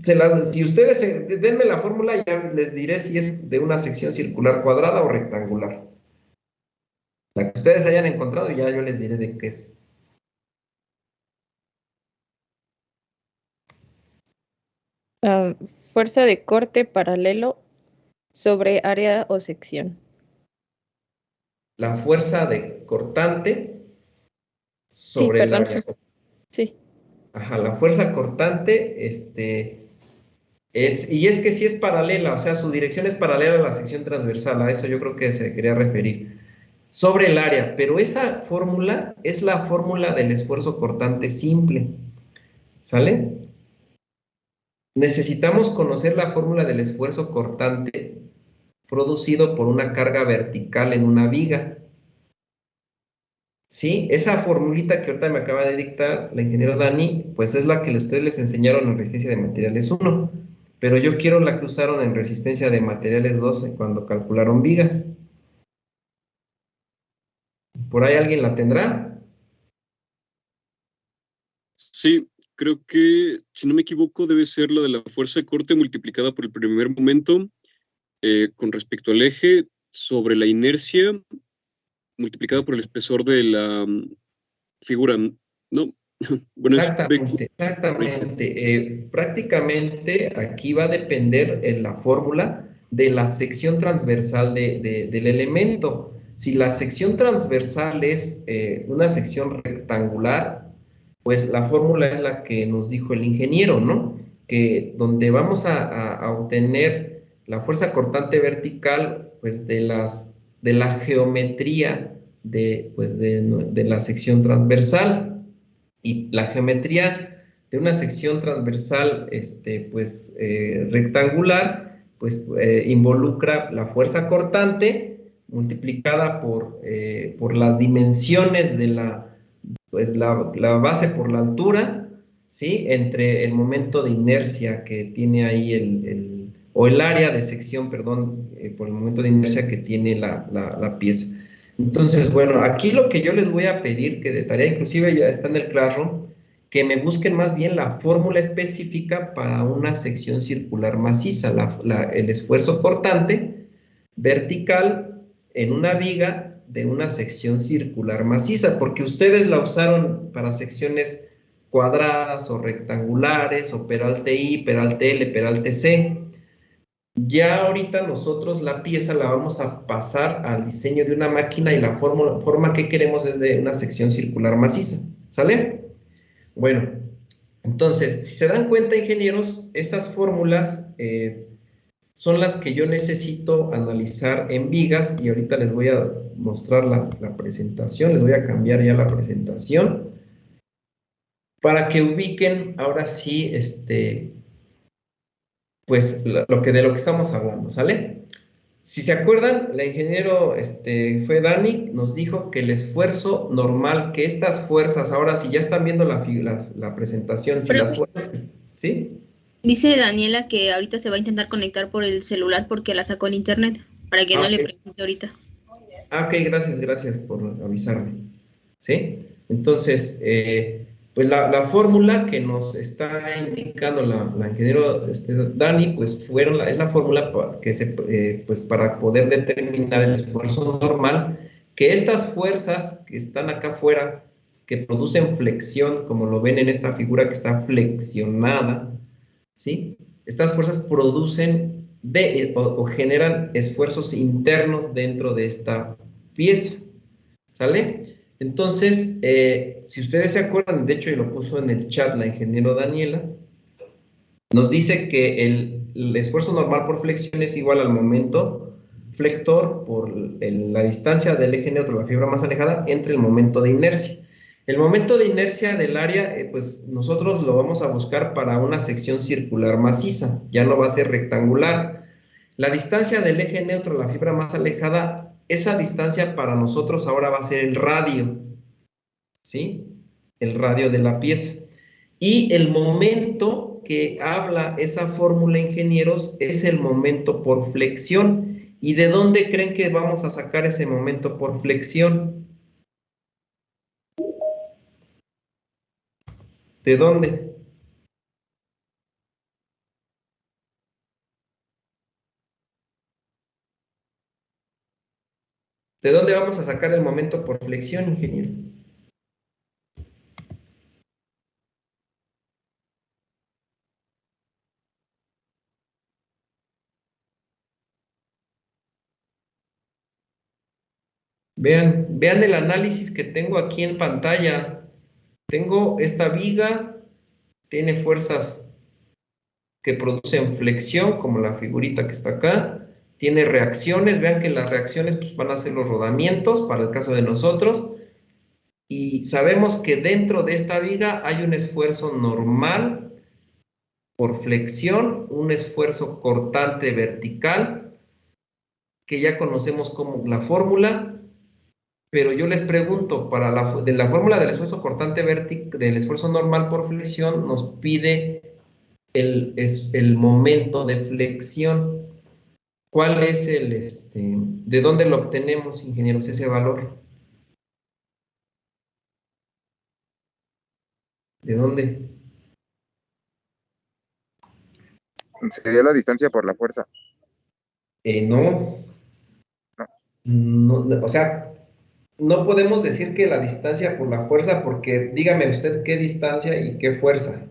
Si ustedes, denme la fórmula, ya les diré si es de una sección circular cuadrada o rectangular. La que ustedes hayan encontrado, ya yo les diré de qué es. Fuerza de corte paralelo sobre área o sección. La fuerza de cortante sobre el área. Sí. Ajá, la fuerza cortante, y es que sí es paralela, o sea, su dirección es paralela a la sección transversal, a eso yo creo que se quería referir. Sobre el área, pero esa fórmula es la fórmula del esfuerzo cortante simple, ¿sale? Necesitamos conocer la fórmula del esfuerzo cortante producido por una carga vertical en una viga. ¿Sí? Esa formulita que ahorita me acaba de dictar la ingeniera Dani, pues es la que ustedes les enseñaron en resistencia de materiales 1, pero yo quiero la que usaron en resistencia de materiales 12 cuando calcularon vigas. ¿Por ahí alguien la tendrá? Sí, creo que, si no me equivoco, debe ser la de la fuerza de corte multiplicada por el primer momento con respecto al eje sobre la inercia multiplicada por el espesor de la figura, ¿no? Bueno, exactamente. Prácticamente aquí va a depender la fórmula de la sección transversal del elemento. Si la sección transversal es una sección rectangular, pues la fórmula es la que nos dijo el ingeniero, ¿no? que donde vamos a obtener la fuerza cortante vertical, pues de la geometría de la sección transversal. Y la geometría de una sección transversal rectangular, involucra la fuerza cortante multiplicada por las dimensiones de la base por la altura, ¿sí? Entre el momento de inercia que tiene ahí o el área de sección, perdón, por el momento de inercia que tiene la pieza. Entonces, bueno, aquí lo que yo les voy a pedir, que de tarea inclusive ya está en el Classroom, que me busquen más bien la fórmula específica para una sección circular maciza, el esfuerzo cortante vertical en una viga de una sección circular maciza, porque ustedes la usaron para secciones cuadradas o rectangulares, o peralte I, peralte L, peralte C. Ya ahorita nosotros la pieza la vamos a pasar al diseño de una máquina y la forma que queremos es de una sección circular maciza, ¿sale? Bueno, entonces, si se dan cuenta, ingenieros, esas fórmulas son las que yo necesito analizar en vigas, y ahorita les voy a mostrar la presentación, les voy a cambiar ya la presentación para que ubiquen ahora sí pues de lo que estamos hablando, ¿sale? Si se acuerdan, el ingeniero fue Dani, nos dijo que el esfuerzo normal, que estas fuerzas, ahora si ya están viendo la presentación, si las fuerzas, ¿sí? Dice Daniela que ahorita se va a intentar conectar por el celular porque la sacó en internet, para que no le pregunte ahorita. Ok, gracias por avisarme, ¿sí? Entonces, pues la fórmula que nos está indicando la ingeniero Dani, pues es la fórmula pues para poder determinar el esfuerzo normal, que estas fuerzas que están acá afuera, que producen flexión, como lo ven en esta figura que está flexionada, ¿sí? Estas fuerzas producen o generan esfuerzos internos dentro de esta pieza, ¿sale? Entonces, si ustedes se acuerdan, de hecho, y lo puso en el chat la ingeniero Daniela, nos dice que el esfuerzo normal por flexión es igual al momento flector por la distancia del eje neutro a la fibra más alejada entre el momento de inercia. El momento de inercia del área, pues nosotros lo vamos a buscar para una sección circular maciza, ya no va a ser rectangular. La distancia del eje neutro a la fibra más alejada, esa distancia para nosotros ahora va a ser el radio, ¿sí? El radio de la pieza. Y el momento que habla esa fórmula, ingenieros, es el momento por flexión. ¿Y de dónde creen que vamos a sacar ese momento por flexión? ¿De dónde? ¿De dónde vamos a sacar el momento por flexión, ingeniero? Vean el análisis que tengo aquí en pantalla. Tengo esta viga, tiene fuerzas que producen flexión, como la figurita que está acá. Tiene reacciones, vean que las reacciones pues, van a ser los rodamientos, para el caso de nosotros. Y sabemos que dentro de esta viga hay un esfuerzo normal por flexión, un esfuerzo cortante vertical, que ya conocemos como la fórmula. Pero yo les pregunto, de la fórmula del esfuerzo cortante del esfuerzo normal por flexión, nos pide el momento de flexión. ¿Cuál es de dónde lo obtenemos, ingenieros, ese valor? ¿De dónde? Sería la distancia por la fuerza. No. O sea, no podemos decir que la distancia por la fuerza, porque dígame usted qué distancia y qué fuerza.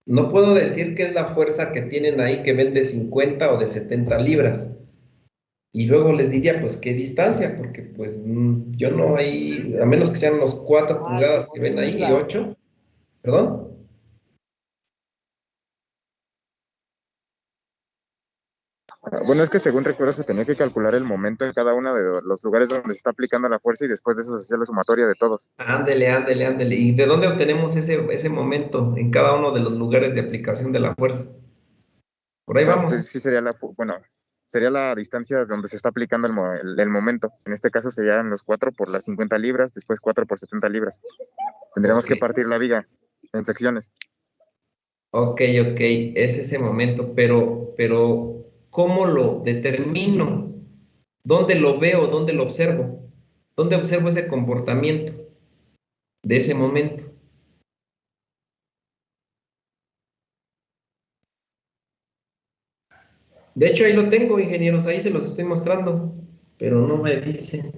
No puedo decir que es la fuerza que tienen ahí que ven de 50 o de 70 libras. Y luego les diría, pues, ¿qué distancia? Porque, pues, yo no hay, a menos que sean los 4 pulgadas que ven ahí, y 8, ¿perdón? Bueno, es que según recuerdo se tenía que calcular el momento en cada uno de los lugares donde se está aplicando la fuerza y después de eso se hacía la sumatoria de todos. Ándele, ándele, ándele. ¿Y de dónde obtenemos ese momento en cada uno de los lugares de aplicación de la fuerza? Por ahí vamos. Sí sería sería la distancia donde se está aplicando el momento. En este caso serían los 4 por las 50 libras, después 4 por 70 libras. Tendríamos que partir la viga en secciones. Ok, es ese momento, pero ¿cómo lo determino? ¿Dónde lo veo? ¿Dónde lo observo? ¿Dónde observo ese comportamiento de ese momento? De hecho, ahí lo tengo, ingenieros, ahí se los estoy mostrando, pero no me dice.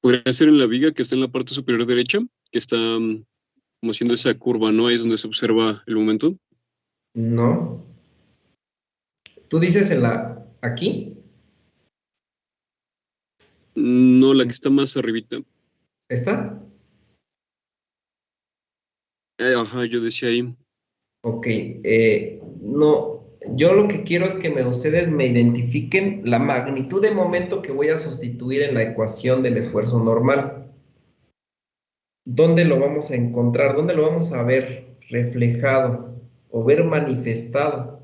Podría ser en la viga que está en la parte superior derecha, que está como haciendo esa curva, ¿no? Ahí es donde se observa el momento. No. ¿Tú dices aquí? No, la que está más arribita. ¿Esta? Ajá, yo decía ahí. Ok, no, yo lo que quiero es que ustedes me identifiquen la magnitud de momento que voy a sustituir en la ecuación del esfuerzo normal. ¿Dónde lo vamos a encontrar? ¿Dónde lo vamos a ver reflejado o ver manifestado?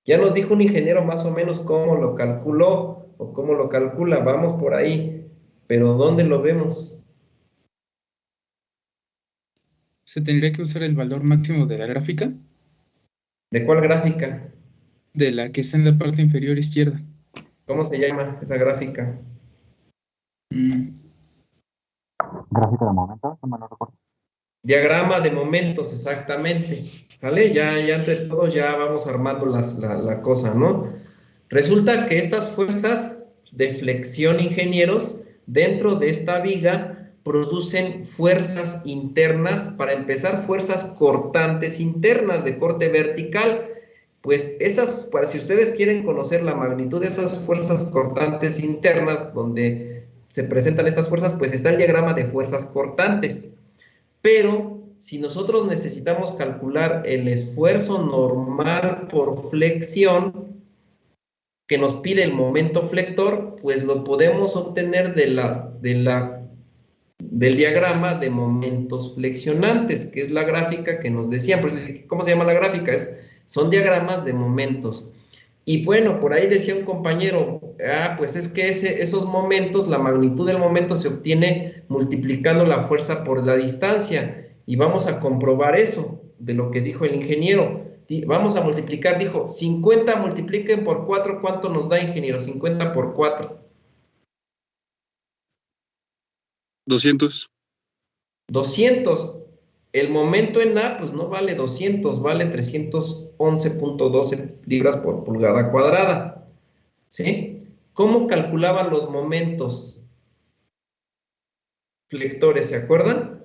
Ya nos dijo un ingeniero más o menos cómo lo calculó o cómo lo calcula, vamos por ahí, pero ¿dónde lo vemos? ¿Se tendría que usar el valor máximo de la gráfica? ¿De cuál gráfica? De la que está en la parte inferior izquierda. ¿Cómo se llama esa gráfica? Gráfica de momentos, no me lo recuerdo. Diagrama de momentos, exactamente. ¿Sale? Ya entre todos ya vamos armando la cosa, ¿no? Resulta que estas fuerzas de flexión, ingenieros, dentro de esta viga producen fuerzas internas, para empezar, fuerzas cortantes internas de corte vertical. Pues esas, si ustedes quieren conocer la magnitud de esas fuerzas cortantes internas, donde se presentan estas fuerzas, pues está el diagrama de fuerzas cortantes. Pero si nosotros necesitamos calcular el esfuerzo normal por flexión que nos pide el momento flector, pues lo podemos obtener del diagrama de momentos flexionantes, que es la gráfica que nos decían. Pues, ¿cómo se llama la gráfica? Son diagramas de momentos. Y bueno, por ahí decía un compañero, pues es que esos momentos, la magnitud del momento se obtiene multiplicando la fuerza por la distancia. Y vamos a comprobar eso, de lo que dijo el ingeniero. Vamos a multiplicar, dijo, 50 multipliquen por 4, ¿cuánto nos da, ingeniero? 50 por 4. 200. 200. El momento en A, pues no vale 200, vale 311.12 libras por pulgada cuadrada. ¿Sí? ¿Cómo calculaban los momentos flectores? ¿Se acuerdan?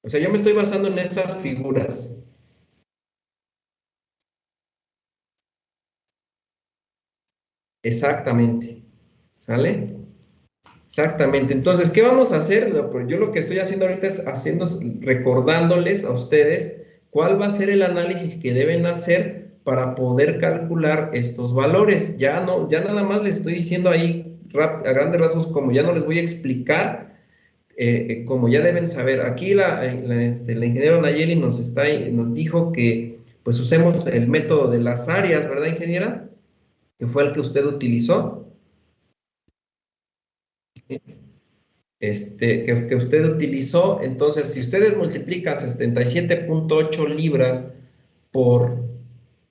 O sea, yo me estoy basando en estas figuras. Exactamente. ¿Sale? Exactamente. Entonces, ¿qué vamos a hacer? Yo lo que estoy haciendo ahorita es recordándoles a ustedes cuál va a ser el análisis que deben hacer para poder calcular estos valores. Ya nada más les estoy diciendo ahí a grandes rasgos, como ya no les voy a explicar, como ya deben saber. Aquí la ingeniera Nayeli nos dijo que pues usemos el método de las áreas, ¿verdad, ingeniera? Que fue el que usted utilizó. Que usted utilizó. Entonces, si ustedes multiplican 77.8 libras por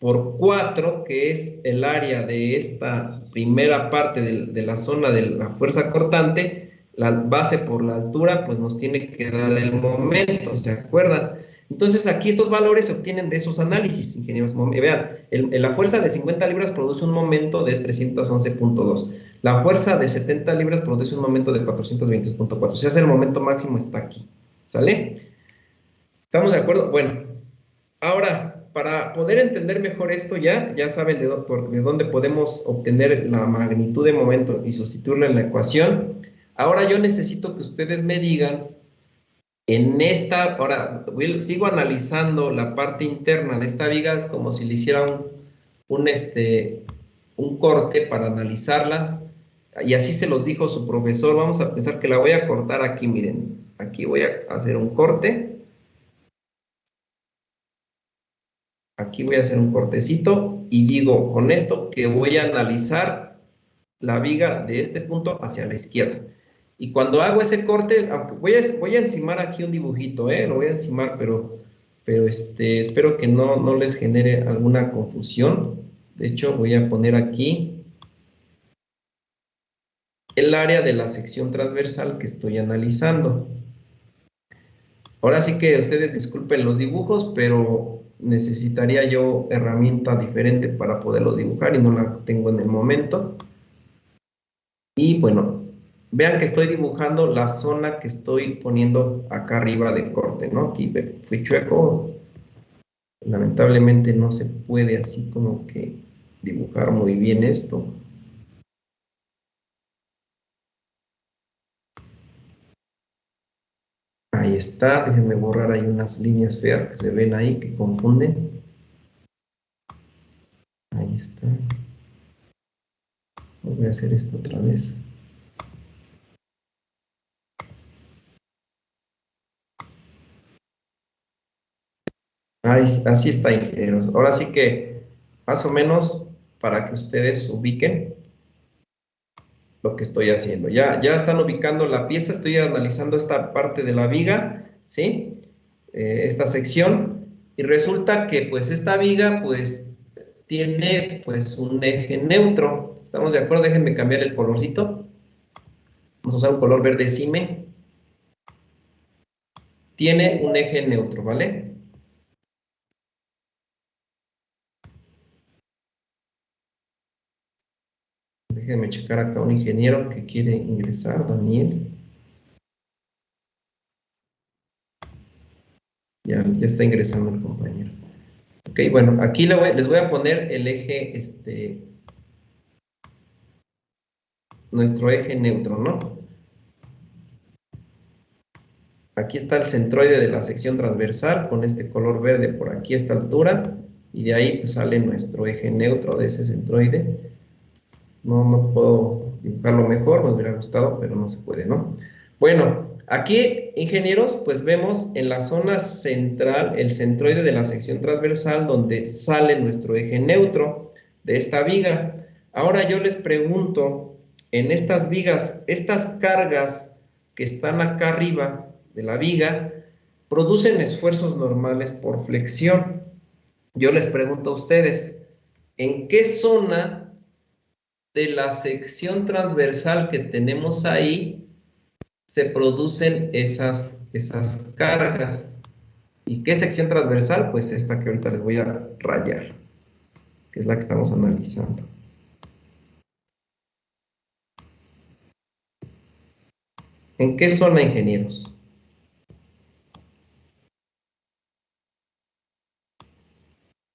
4, que es el área de esta primera parte de la zona de la fuerza cortante, la base por la altura, pues nos tiene que dar el momento, ¿se acuerdan? Entonces, aquí estos valores se obtienen de esos análisis, ingenieros. Vean, la fuerza de 50 libras produce un momento de 311.2. La fuerza de 70 libras produce un momento de 422.4. O sea, el momento máximo está aquí. ¿Sale? ¿Estamos de acuerdo? Bueno, Ahora, para poder entender mejor esto ya saben de dónde podemos obtener la magnitud de momento y sustituirla en la ecuación. Ahora yo necesito que ustedes me digan, ahora sigo analizando la parte interna de esta viga, es como si le hiciera un corte para analizarla, y así se los dijo su profesor. Vamos a pensar que la voy a cortar aquí, miren, aquí voy a hacer un corte. Aquí voy a hacer un cortecito y digo con esto que voy a analizar la viga de este punto hacia la izquierda. Y cuando hago ese corte, aunque voy a encimar aquí un dibujito, lo voy a encimar, pero espero que no les genere alguna confusión. De hecho, voy a poner aquí el área de la sección transversal que estoy analizando. Ahora sí que ustedes disculpen los dibujos, pero necesitaría yo herramienta diferente para poderlo dibujar y no la tengo en el momento. Y bueno, vean que estoy dibujando la zona que estoy poniendo acá arriba de corte, ¿no? Aquí fui chueco. Lamentablemente no se puede así como que dibujar muy bien esto. Ahí está, déjenme borrar ahí unas líneas feas que se ven ahí, que confunden. Ahí está. Voy a hacer esto otra vez. Así está, ingenieros. Ahora sí que, más o menos, para que ustedes ubiquen lo que estoy haciendo. Ya están ubicando la pieza, estoy analizando esta parte de la viga, ¿sí? Esta sección, y resulta que, pues, esta viga, pues, tiene, pues, un eje neutro. ¿Estamos de acuerdo? Déjenme cambiar el colorcito. Vamos a usar un color verde cime. Tiene un eje neutro, ¿vale? Déjenme checar acá un ingeniero que quiere ingresar, Daniel. Ya está ingresando el compañero. Ok, bueno, aquí les voy a poner el eje, nuestro eje neutro, ¿no? Aquí está el centroide de la sección transversal con este color verde por aquí a esta altura, y de ahí pues sale nuestro eje neutro de ese centroide. No puedo dibujarlo mejor, me hubiera gustado, pero no se puede, ¿no? Bueno, aquí, ingenieros, pues vemos en la zona central el centroide de la sección transversal donde sale nuestro eje neutro de esta viga. Ahora yo les pregunto, en estas vigas, estas cargas que están acá arriba de la viga, producen esfuerzos normales por flexión. Yo les pregunto a ustedes, ¿en qué zona de la sección transversal que tenemos ahí se producen esas cargas? ¿Y qué sección transversal? Pues esta que ahorita les voy a rayar, que es la que estamos analizando. ¿En qué zona, ingenieros?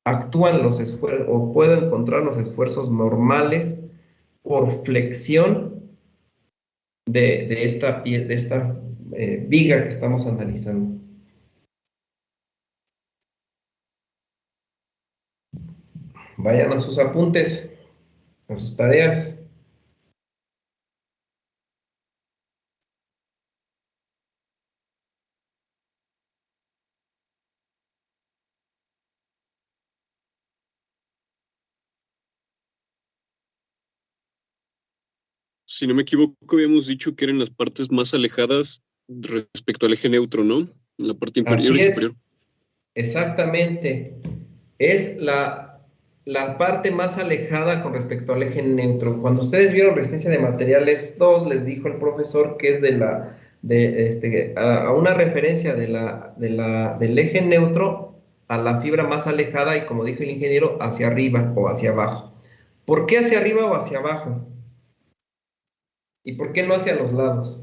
Actúan los esfuerzos, o puedo encontrar los esfuerzos normales por flexión de esta viga que estamos analizando. Vayan a sus apuntes, a sus tareas. Si no me equivoco, habíamos dicho que eran las partes más alejadas respecto al eje neutro, ¿no? En la parte inferior y superior. Exactamente. Es la parte más alejada con respecto al eje neutro. Cuando ustedes vieron resistencia de materiales 2, les dijo el profesor que es a una referencia del eje neutro a la fibra más alejada, y como dijo el ingeniero, hacia arriba o hacia abajo. ¿Por qué hacia arriba o hacia abajo? ¿Y por qué no hacia los lados?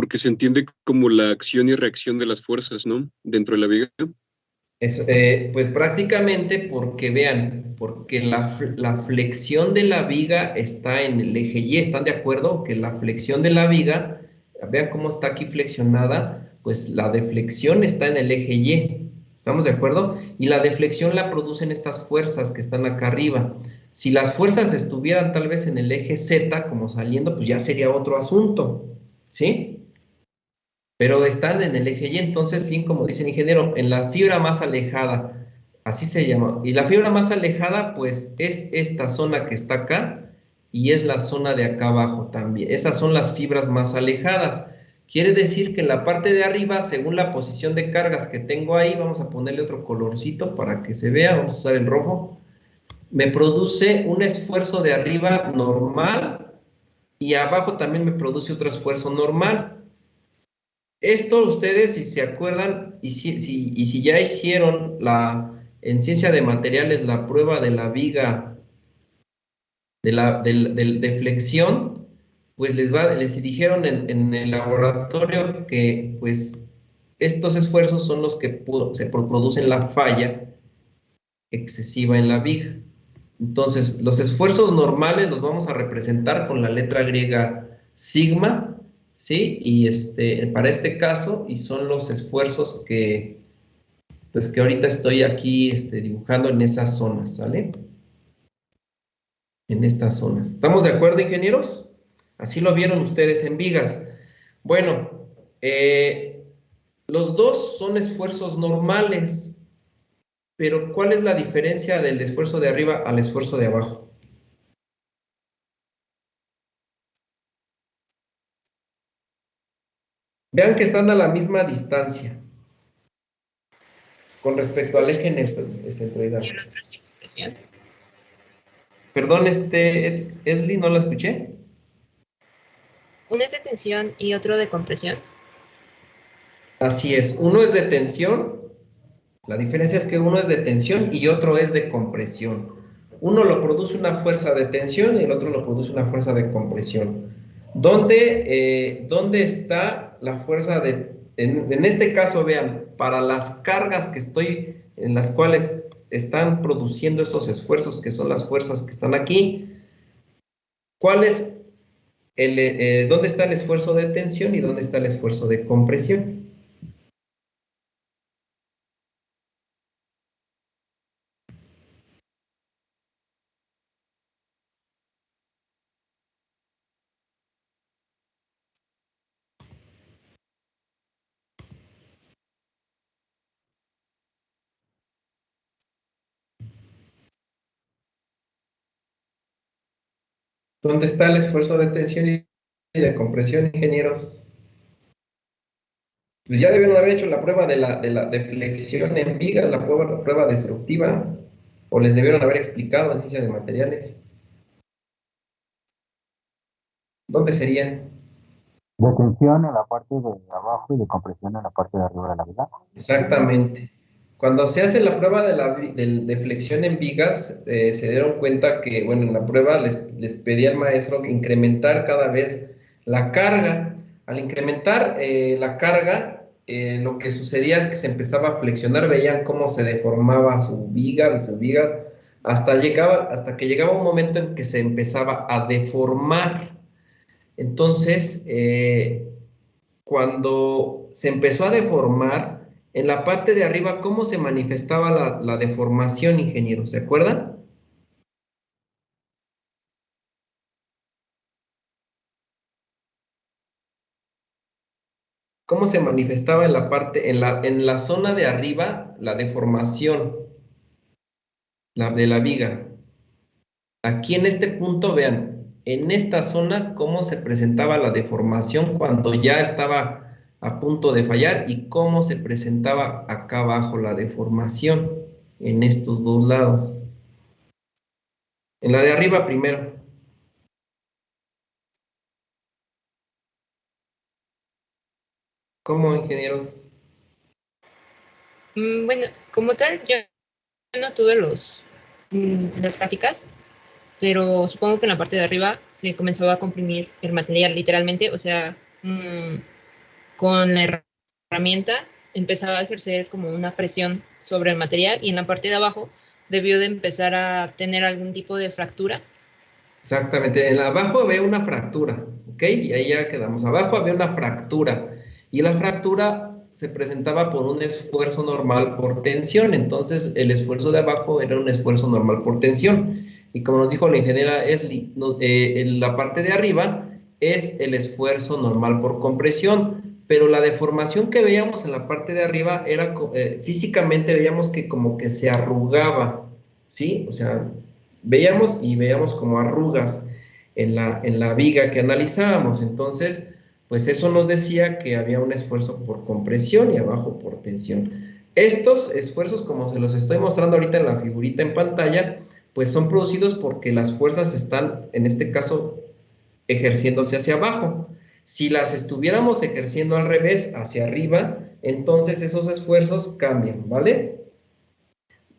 porque se entiende como la acción y reacción de las fuerzas, ¿no? Dentro de la viga. Pues prácticamente porque vean, porque la flexión de la viga está en el eje Y, ¿están de acuerdo? Que la flexión de la viga, vean cómo está aquí flexionada, pues la deflexión está en el eje Y, ¿estamos de acuerdo? Y la deflexión la producen estas fuerzas que están acá arriba. Si las fuerzas estuvieran tal vez en el eje Z, como saliendo, pues ya sería otro asunto, ¿sí? Pero están en el eje Y, entonces, bien como dice el ingeniero, en la fibra más alejada, así se llama, y la fibra más alejada, pues, es esta zona que está acá, y es la zona de acá abajo también. Esas son las fibras más alejadas. Quiere decir que en la parte de arriba, según la posición de cargas que tengo ahí, vamos a ponerle otro colorcito para que se vea, vamos a usar el rojo, me produce un esfuerzo de arriba normal, y abajo también me produce otro esfuerzo normal. Esto ustedes, si se acuerdan, y si ya hicieron en ciencia de materiales la prueba de la viga de flexión, pues les dijeron en el laboratorio que pues estos esfuerzos son los que se producen la falla excesiva en la viga. Entonces, los esfuerzos normales los vamos a representar con la letra griega sigma, ¿sí? Y para este caso, y son los esfuerzos que ahorita estoy aquí dibujando en esas zonas, ¿sale? En estas zonas. ¿Estamos de acuerdo, ingenieros? Así lo vieron ustedes en vigas. Bueno, los dos son esfuerzos normales, pero ¿cuál es la diferencia del esfuerzo de arriba al esfuerzo de abajo? Vean que están a la misma distancia con respecto al eje centroidal. Perdón, Esli, ¿no la escuché? Uno es de tensión y otro de compresión. Así es, uno es de tensión, la diferencia es que uno es de tensión y otro es de compresión. Uno lo produce una fuerza de tensión y el otro lo produce una fuerza de compresión. ¿Dónde está la fuerza en este caso, vean, para las cargas en las cuales están produciendo esos esfuerzos, que son las fuerzas que están aquí, ¿dónde está el esfuerzo de tensión y dónde está el esfuerzo de compresión? ¿Dónde está el esfuerzo de tensión y de compresión, ingenieros? Pues ya debieron haber hecho la prueba de la flexión en vigas, la prueba destructiva, o les debieron haber explicado en ciencia de materiales. ¿Dónde sería? De tensión en la parte de abajo y de compresión en la parte de arriba de la viga. Exactamente. Cuando se hace la prueba de flexión en vigas, se dieron cuenta que, bueno, en la prueba les pedía al maestro incrementar cada vez la carga. Al incrementar la carga, lo que sucedía es que se empezaba a flexionar, veían cómo se deformaba su viga, hasta que llegaba un momento en que se empezaba a deformar. Entonces, cuando se empezó a deformar, en la parte de arriba, ¿cómo se manifestaba la deformación, ingeniero? ¿Se acuerdan? ¿Cómo se manifestaba en la zona de arriba, la deformación de la viga? Aquí en este punto, vean, en esta zona, cómo se presentaba la deformación cuando ya estaba a punto de fallar y cómo se presentaba acá abajo la deformación en estos dos lados. En la de arriba primero. ¿Cómo, ingenieros? Bueno, como tal, yo no tuve las prácticas, pero supongo que en la parte de arriba se comenzaba a comprimir el material literalmente, o sea, con la herramienta empezaba a ejercer como una presión sobre el material y en la parte de abajo debió de empezar a tener algún tipo de fractura. Exactamente, en abajo había una fractura, ¿ok? Y ahí ya quedamos. Abajo había una fractura y la fractura se presentaba por un esfuerzo normal por tensión. Entonces, el esfuerzo de abajo era un esfuerzo normal por tensión. Y como nos dijo la ingeniera Esli, en la parte de arriba es el esfuerzo normal por compresión. Pero la deformación que veíamos en la parte de arriba era, físicamente veíamos que como que se arrugaba, ¿sí? O sea, veíamos como arrugas en la viga que analizábamos. Entonces, pues eso nos decía que había un esfuerzo por compresión y abajo por tensión. Estos esfuerzos, como se los estoy mostrando ahorita en la figurita en pantalla, pues son producidos porque las fuerzas están, en este caso, ejerciéndose hacia abajo. Si las estuviéramos ejerciendo al revés, hacia arriba, entonces esos esfuerzos cambian, ¿vale?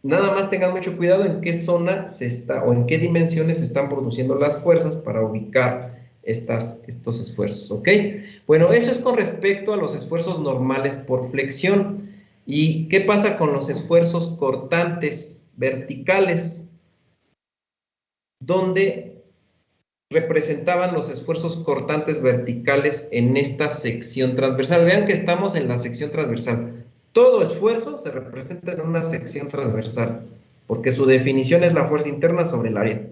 Nada más tengan mucho cuidado en qué zona se está o en qué dimensiones se están produciendo las fuerzas para ubicar estos esfuerzos, ¿ok? Bueno, eso es con respecto a los esfuerzos normales por flexión. ¿Y qué pasa con los esfuerzos cortantes verticales? Donde representaban los esfuerzos cortantes verticales en esta sección transversal. Vean que estamos en la sección transversal. Todo esfuerzo se representa en una sección transversal, porque su definición es la fuerza interna sobre el área.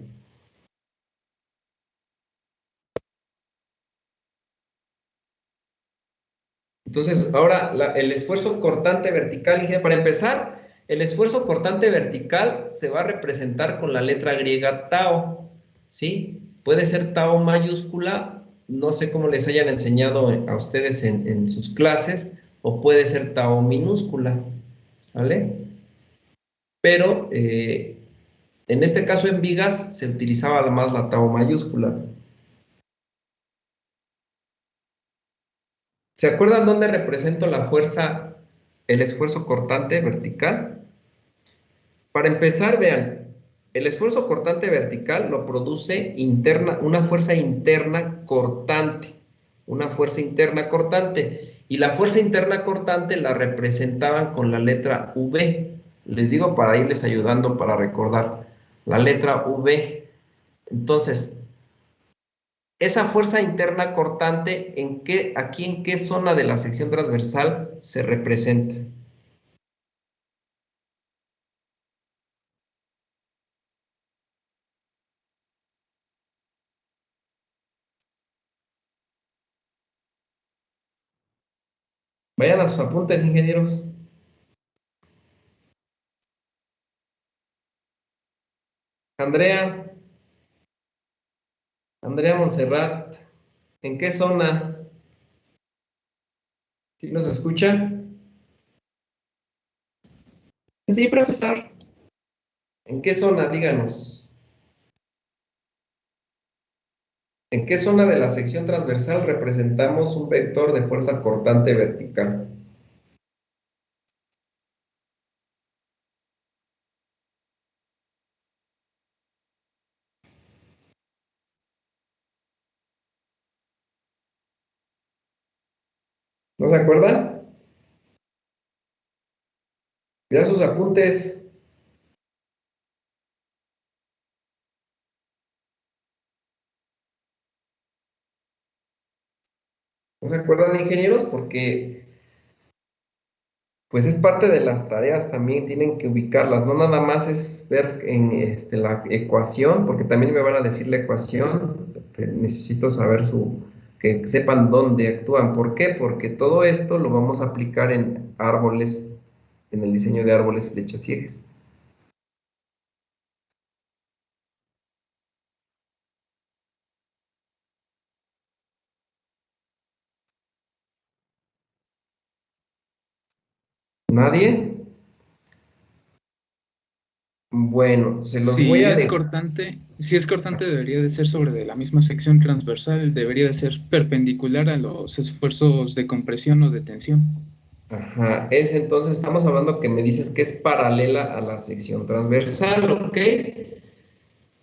Entonces, ahora el esfuerzo cortante vertical, para empezar, el esfuerzo cortante vertical se va a representar con la letra griega tau, ¿sí? Puede ser tau mayúscula, no sé cómo les hayan enseñado a ustedes en sus clases, o puede ser tau minúscula, ¿sale? Pero en este caso en vigas se utilizaba más la tau mayúscula. ¿Se acuerdan dónde represento la fuerza, el esfuerzo cortante vertical? Para empezar, vean, el esfuerzo cortante vertical lo produce una fuerza interna cortante, una fuerza interna cortante. Y la fuerza interna cortante la representaban con la letra V. Les digo para irles ayudando para recordar, la letra V. Entonces, esa fuerza interna cortante, ¿aquí en qué zona de la sección transversal se representa? Vayan a sus apuntes, ingenieros. Andrea Montserrat, ¿en qué zona? ¿Sí nos escucha? Sí, profesor. ¿En qué zona? Díganos. ¿En qué zona de la sección transversal representamos un vector de fuerza cortante vertical? ¿No se acuerdan? Vean sus apuntes. ¿No se acuerdan, ingenieros? Porque pues es parte de las tareas, también tienen que ubicarlas, no nada más es ver en la ecuación, porque también me van a decir la ecuación, necesito saber que sepan dónde actúan. ¿Por qué? Porque todo esto lo vamos a aplicar en árboles, en el diseño de árboles flechas y ejes. ¿Nadie? Bueno, se los voy a dejar. Si es cortante, debería de ser sobre la misma sección transversal, debería de ser perpendicular a los esfuerzos de compresión o de tensión. Ajá, entonces estamos hablando que me dices que es paralela a la sección transversal, ¿ok?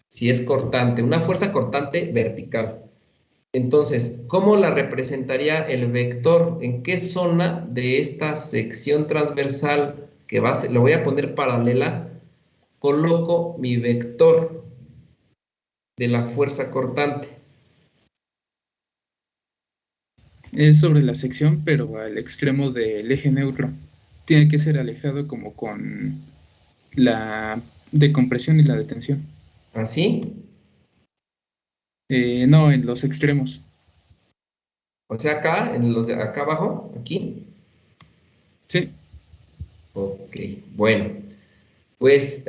Si es cortante, una fuerza cortante vertical. Entonces, ¿cómo la representaría el vector? ¿En qué zona de esta sección transversal que lo voy a poner paralela, coloco mi vector de la fuerza cortante? Es sobre la sección, pero al extremo del eje neutro. Tiene que ser alejado como con la decompresión y la detención. ¿Así? No, en los extremos. O sea, acá, en los de acá abajo, aquí. Sí. Ok, bueno. Pues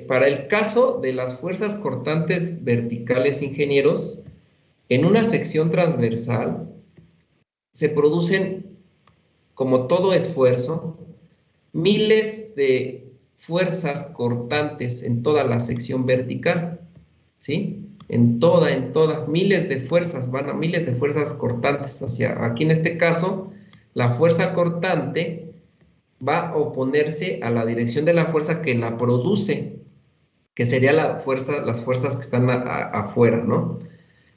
para el caso de las fuerzas cortantes verticales, ingenieros, en una sección transversal se producen, como todo esfuerzo, miles de fuerzas cortantes en toda la sección vertical, ¿sí? En toda, miles de fuerzas, van a miles de fuerzas cortantes hacia, aquí en este caso, la fuerza cortante va a oponerse a la dirección de la fuerza que la produce, que sería las fuerzas que están afuera, ¿no?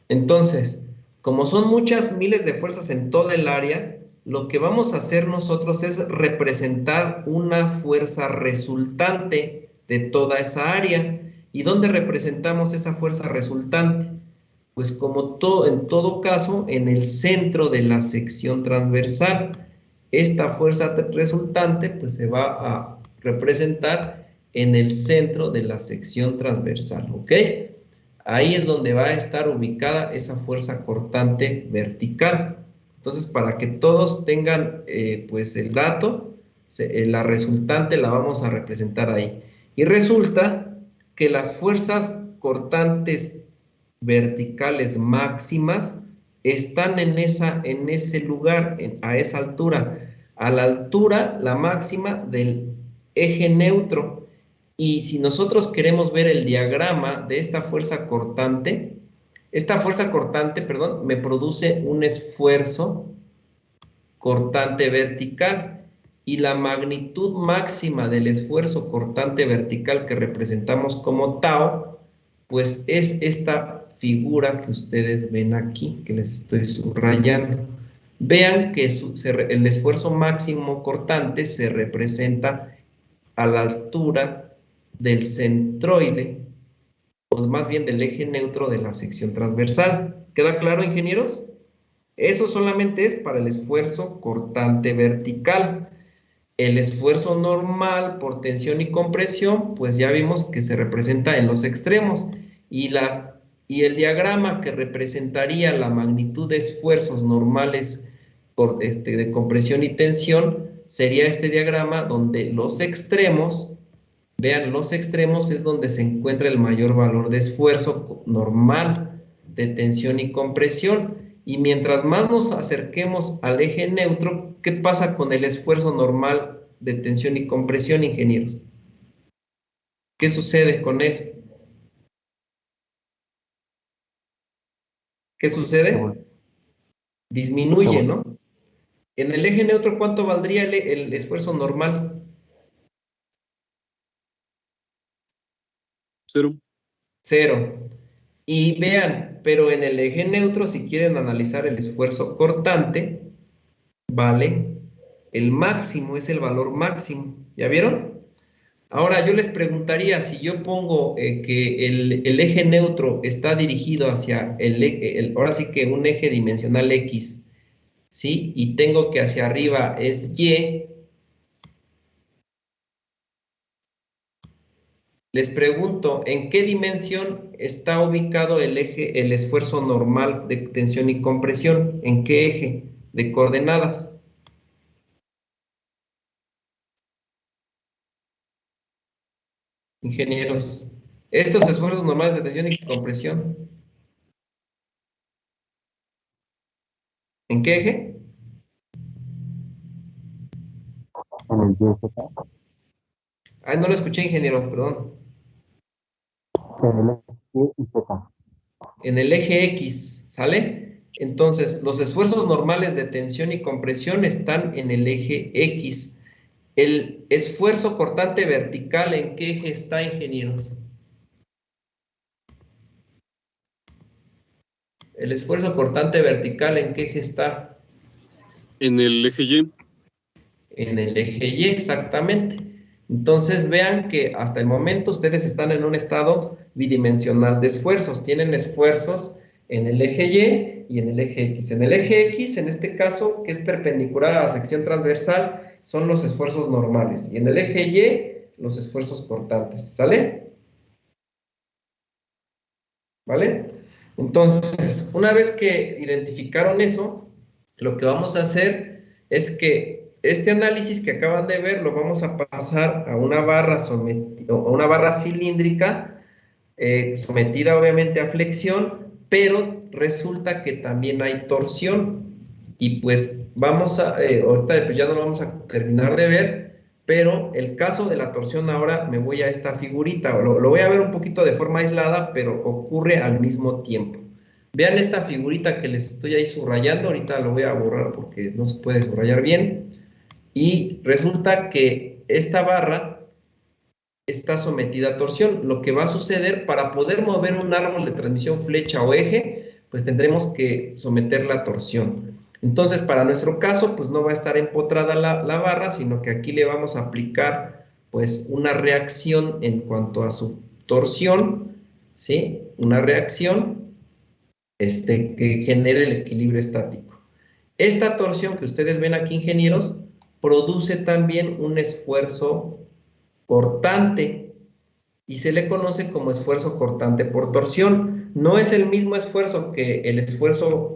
Entonces, como son muchas miles de fuerzas en toda el área, lo que vamos a hacer nosotros es representar una fuerza resultante de toda esa área. ¿Y dónde representamos esa fuerza resultante? Pues como en todo caso, en el centro de la sección transversal. Esta fuerza resultante pues se va a representar en el centro de la sección transversal, ¿ok? Ahí es donde va a estar ubicada esa fuerza cortante vertical. Entonces, para que todos tengan pues el dato, la resultante la vamos a representar ahí. Y resulta que las fuerzas cortantes verticales máximas están en ese lugar, a esa altura, a la altura, la máxima del eje neutro. Y si nosotros queremos ver el diagrama de esta fuerza cortante, perdón, me produce un esfuerzo cortante vertical, y la magnitud máxima del esfuerzo cortante vertical que representamos como tau, pues es esta figura que ustedes ven aquí, que les estoy subrayando. Vean que el esfuerzo máximo cortante se representa a la altura del centroide, o más bien del eje neutro de la sección transversal. ¿Queda claro, ingenieros? Eso solamente es para el esfuerzo cortante vertical. El esfuerzo normal por tensión y compresión, pues ya vimos que se representa en los extremos. Y el diagrama que representaría la magnitud de esfuerzos normales de compresión y tensión sería este diagrama donde los extremos, vean, los extremos es donde se encuentra el mayor valor de esfuerzo normal de tensión y compresión. Y mientras más nos acerquemos al eje neutro, ¿qué pasa con el esfuerzo normal de tensión y compresión, ingenieros? ¿Qué sucede con él? ¿Qué sucede? Disminuye, ¿no? En el eje neutro, ¿cuánto valdría el esfuerzo normal? 0. 0. Y vean, pero en el eje neutro, si quieren analizar el esfuerzo cortante, vale, el máximo es el valor máximo. ¿Ya vieron? Ahora yo les preguntaría, si yo pongo que el eje neutro está dirigido hacia ahora sí que un eje dimensional X, ¿sí? Y tengo que hacia arriba es Y. Les pregunto, ¿en qué dimensión está ubicado el esfuerzo normal de tensión y compresión? ¿En qué eje de coordenadas? Ingenieros, estos esfuerzos normales de tensión y compresión, ¿en qué eje? En el YZ, Ay, no lo escuché, ingeniero, perdón. en el Y y Z. En el eje X, ¿sale? Entonces, los esfuerzos normales de tensión y compresión están en el eje X. El esfuerzo cortante vertical, ¿en qué eje está, ingenieros? El esfuerzo cortante vertical, ¿en qué eje está? En el eje Y. En el eje Y, exactamente. Entonces vean que hasta el momento ustedes están en un estado bidimensional de esfuerzos. Tienen esfuerzos en el eje Y y en el eje X. En el eje X, en este caso, que es perpendicular a la sección transversal, son los esfuerzos normales. Y en el eje Y, los esfuerzos cortantes. ¿Sale? ¿Vale? Entonces, una vez que identificaron eso, lo que vamos a hacer es que este análisis que acaban de ver lo vamos a pasar a una barra, cilíndrica sometida obviamente a flexión, pero resulta que también hay torsión. Y pues vamos a, ahorita pues ya no lo vamos a terminar de ver, pero el caso de la torsión ahora me voy a esta figurita, lo voy a ver un poquito de forma aislada, pero ocurre al mismo tiempo. Vean esta figurita que les estoy ahí subrayando, ahorita lo voy a borrar porque no se puede subrayar bien. Y resulta que esta barra está sometida a torsión. Lo que va a suceder para poder mover un árbol de transmisión flecha o eje, pues tendremos que someterla a torsión. Entonces, para nuestro caso, pues no va a estar empotrada la barra, sino que aquí le vamos a aplicar pues una reacción en cuanto a su torsión, ¿sí? Una reacción que genere el equilibrio estático. Esta torsión que ustedes ven aquí, ingenieros, produce también un esfuerzo cortante y se le conoce como esfuerzo cortante por torsión. No es el mismo esfuerzo que el esfuerzo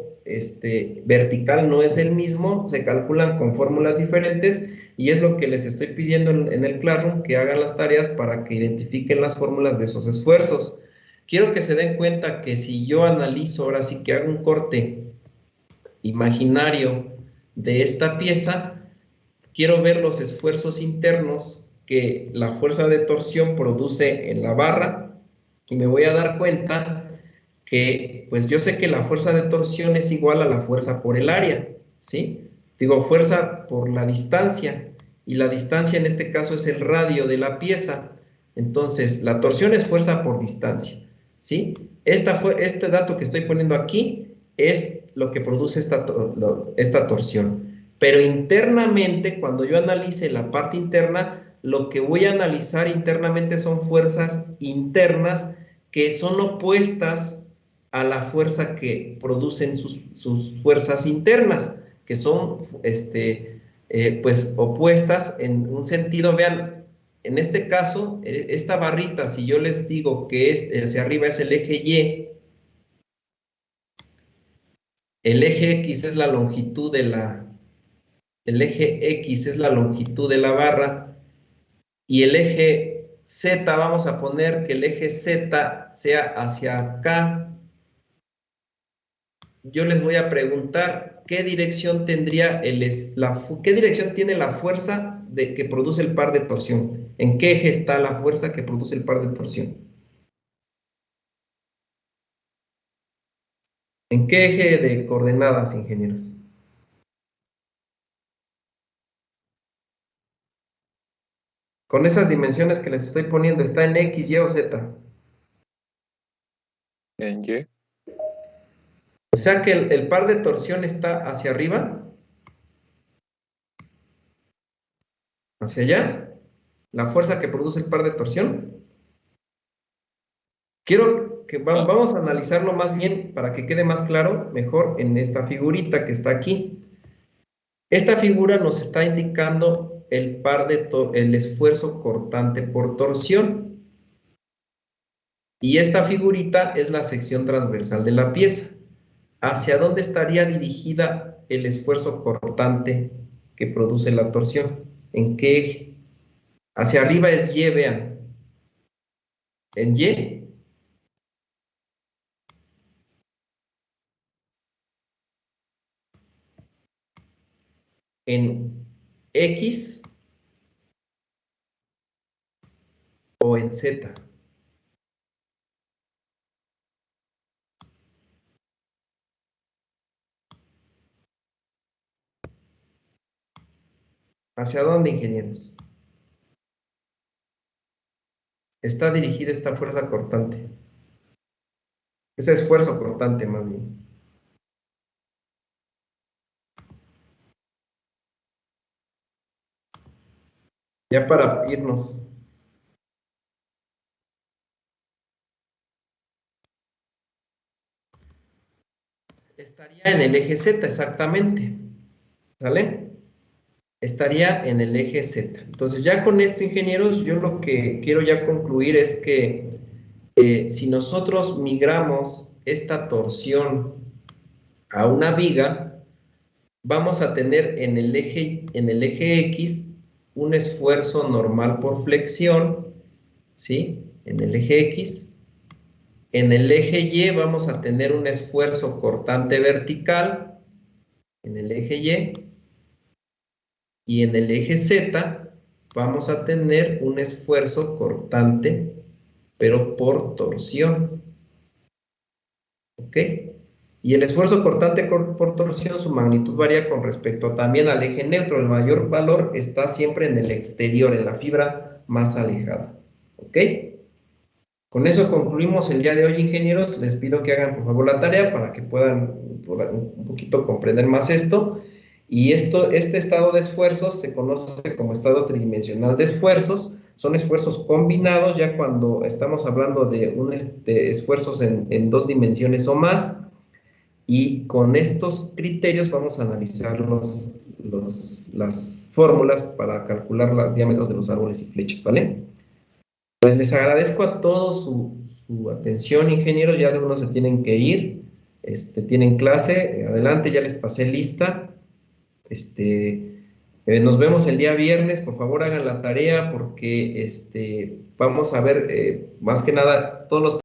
vertical, no es el mismo, se calculan con fórmulas diferentes y es lo que les estoy pidiendo en el Classroom, que hagan las tareas para que identifiquen las fórmulas de esos esfuerzos. Quiero que se den cuenta que si yo analizo, ahora sí que hago un corte imaginario de esta pieza, quiero ver los esfuerzos internos que la fuerza de torsión produce en la barra y me voy a dar cuenta que, pues yo sé que la fuerza de torsión es igual a la fuerza por el área, ¿sí? Digo, fuerza por la distancia, y la distancia en este caso es el radio de la pieza. Entonces, la torsión es fuerza por distancia, ¿sí? Este dato que estoy poniendo aquí es lo que produce esta torsión. Pero internamente, cuando yo analice la parte interna, lo que voy a analizar internamente son fuerzas internas que son opuestas a la fuerza que producen sus fuerzas internas, que son pues opuestas en un sentido. Vean, en este caso, esta barrita, si yo les digo que hacia arriba es el eje Y, el eje X es la longitud de el eje X es la longitud de la barra, y el eje Z, vamos a poner que el eje Z sea hacia acá. Yo les voy a preguntar qué dirección tendría qué dirección tiene la fuerza que produce el par de torsión. ¿En qué eje está la fuerza que produce el par de torsión? ¿En qué eje de coordenadas, ingenieros? Con esas dimensiones que les estoy poniendo, ¿está en X, Y o Z? En Y. O sea que el par de torsión está hacia arriba, hacia allá, la fuerza que produce el par de torsión. Quiero que vamos a analizarlo más bien para que quede más claro, mejor en esta figurita que está aquí. Esta figura nos está indicando el esfuerzo cortante por torsión. Y esta figurita es la sección transversal de la pieza. ¿Hacia dónde estaría dirigida el esfuerzo cortante que produce la torsión? ¿En qué eje? Hacia arriba es Y, vean. En Y. En X o en Z. ¿Hacia dónde, ingenieros? Está dirigida esta fuerza cortante. Ese esfuerzo cortante, más bien. Ya para irnos. Estaría en el eje Z, exactamente. ¿Sale? Estaría en el eje Z. Entonces, ya con esto, ingenieros, yo lo que quiero ya concluir es que si nosotros migramos esta torsión a una viga, vamos a tener en el eje X un esfuerzo normal por flexión, ¿sí? En el eje X. En el eje Y vamos a tener un esfuerzo cortante vertical, en el eje Y. Y en el eje Z vamos a tener un esfuerzo cortante, pero por torsión. ¿Ok? Y el esfuerzo cortante por torsión, su magnitud varía con respecto también al eje neutro. El mayor valor está siempre en el exterior, en la fibra más alejada. ¿Ok? Con eso concluimos el día de hoy, ingenieros. Les pido que hagan por favor la tarea para que puedan un poquito comprender más esto. Y este estado de esfuerzos se conoce como estado tridimensional de esfuerzos. Son esfuerzos combinados, ya cuando estamos hablando de esfuerzos en 2 dimensiones o más. Y con estos criterios vamos a analizar las fórmulas para calcular los diámetros de los árboles y flechas, ¿vale? Pues les agradezco a todos su atención, ingenieros. Ya de uno se tienen que ir. Tienen clase. Adelante, ya les pasé lista. Nos vemos el día viernes. Por favor, hagan la tarea porque vamos a ver, más que nada, todos los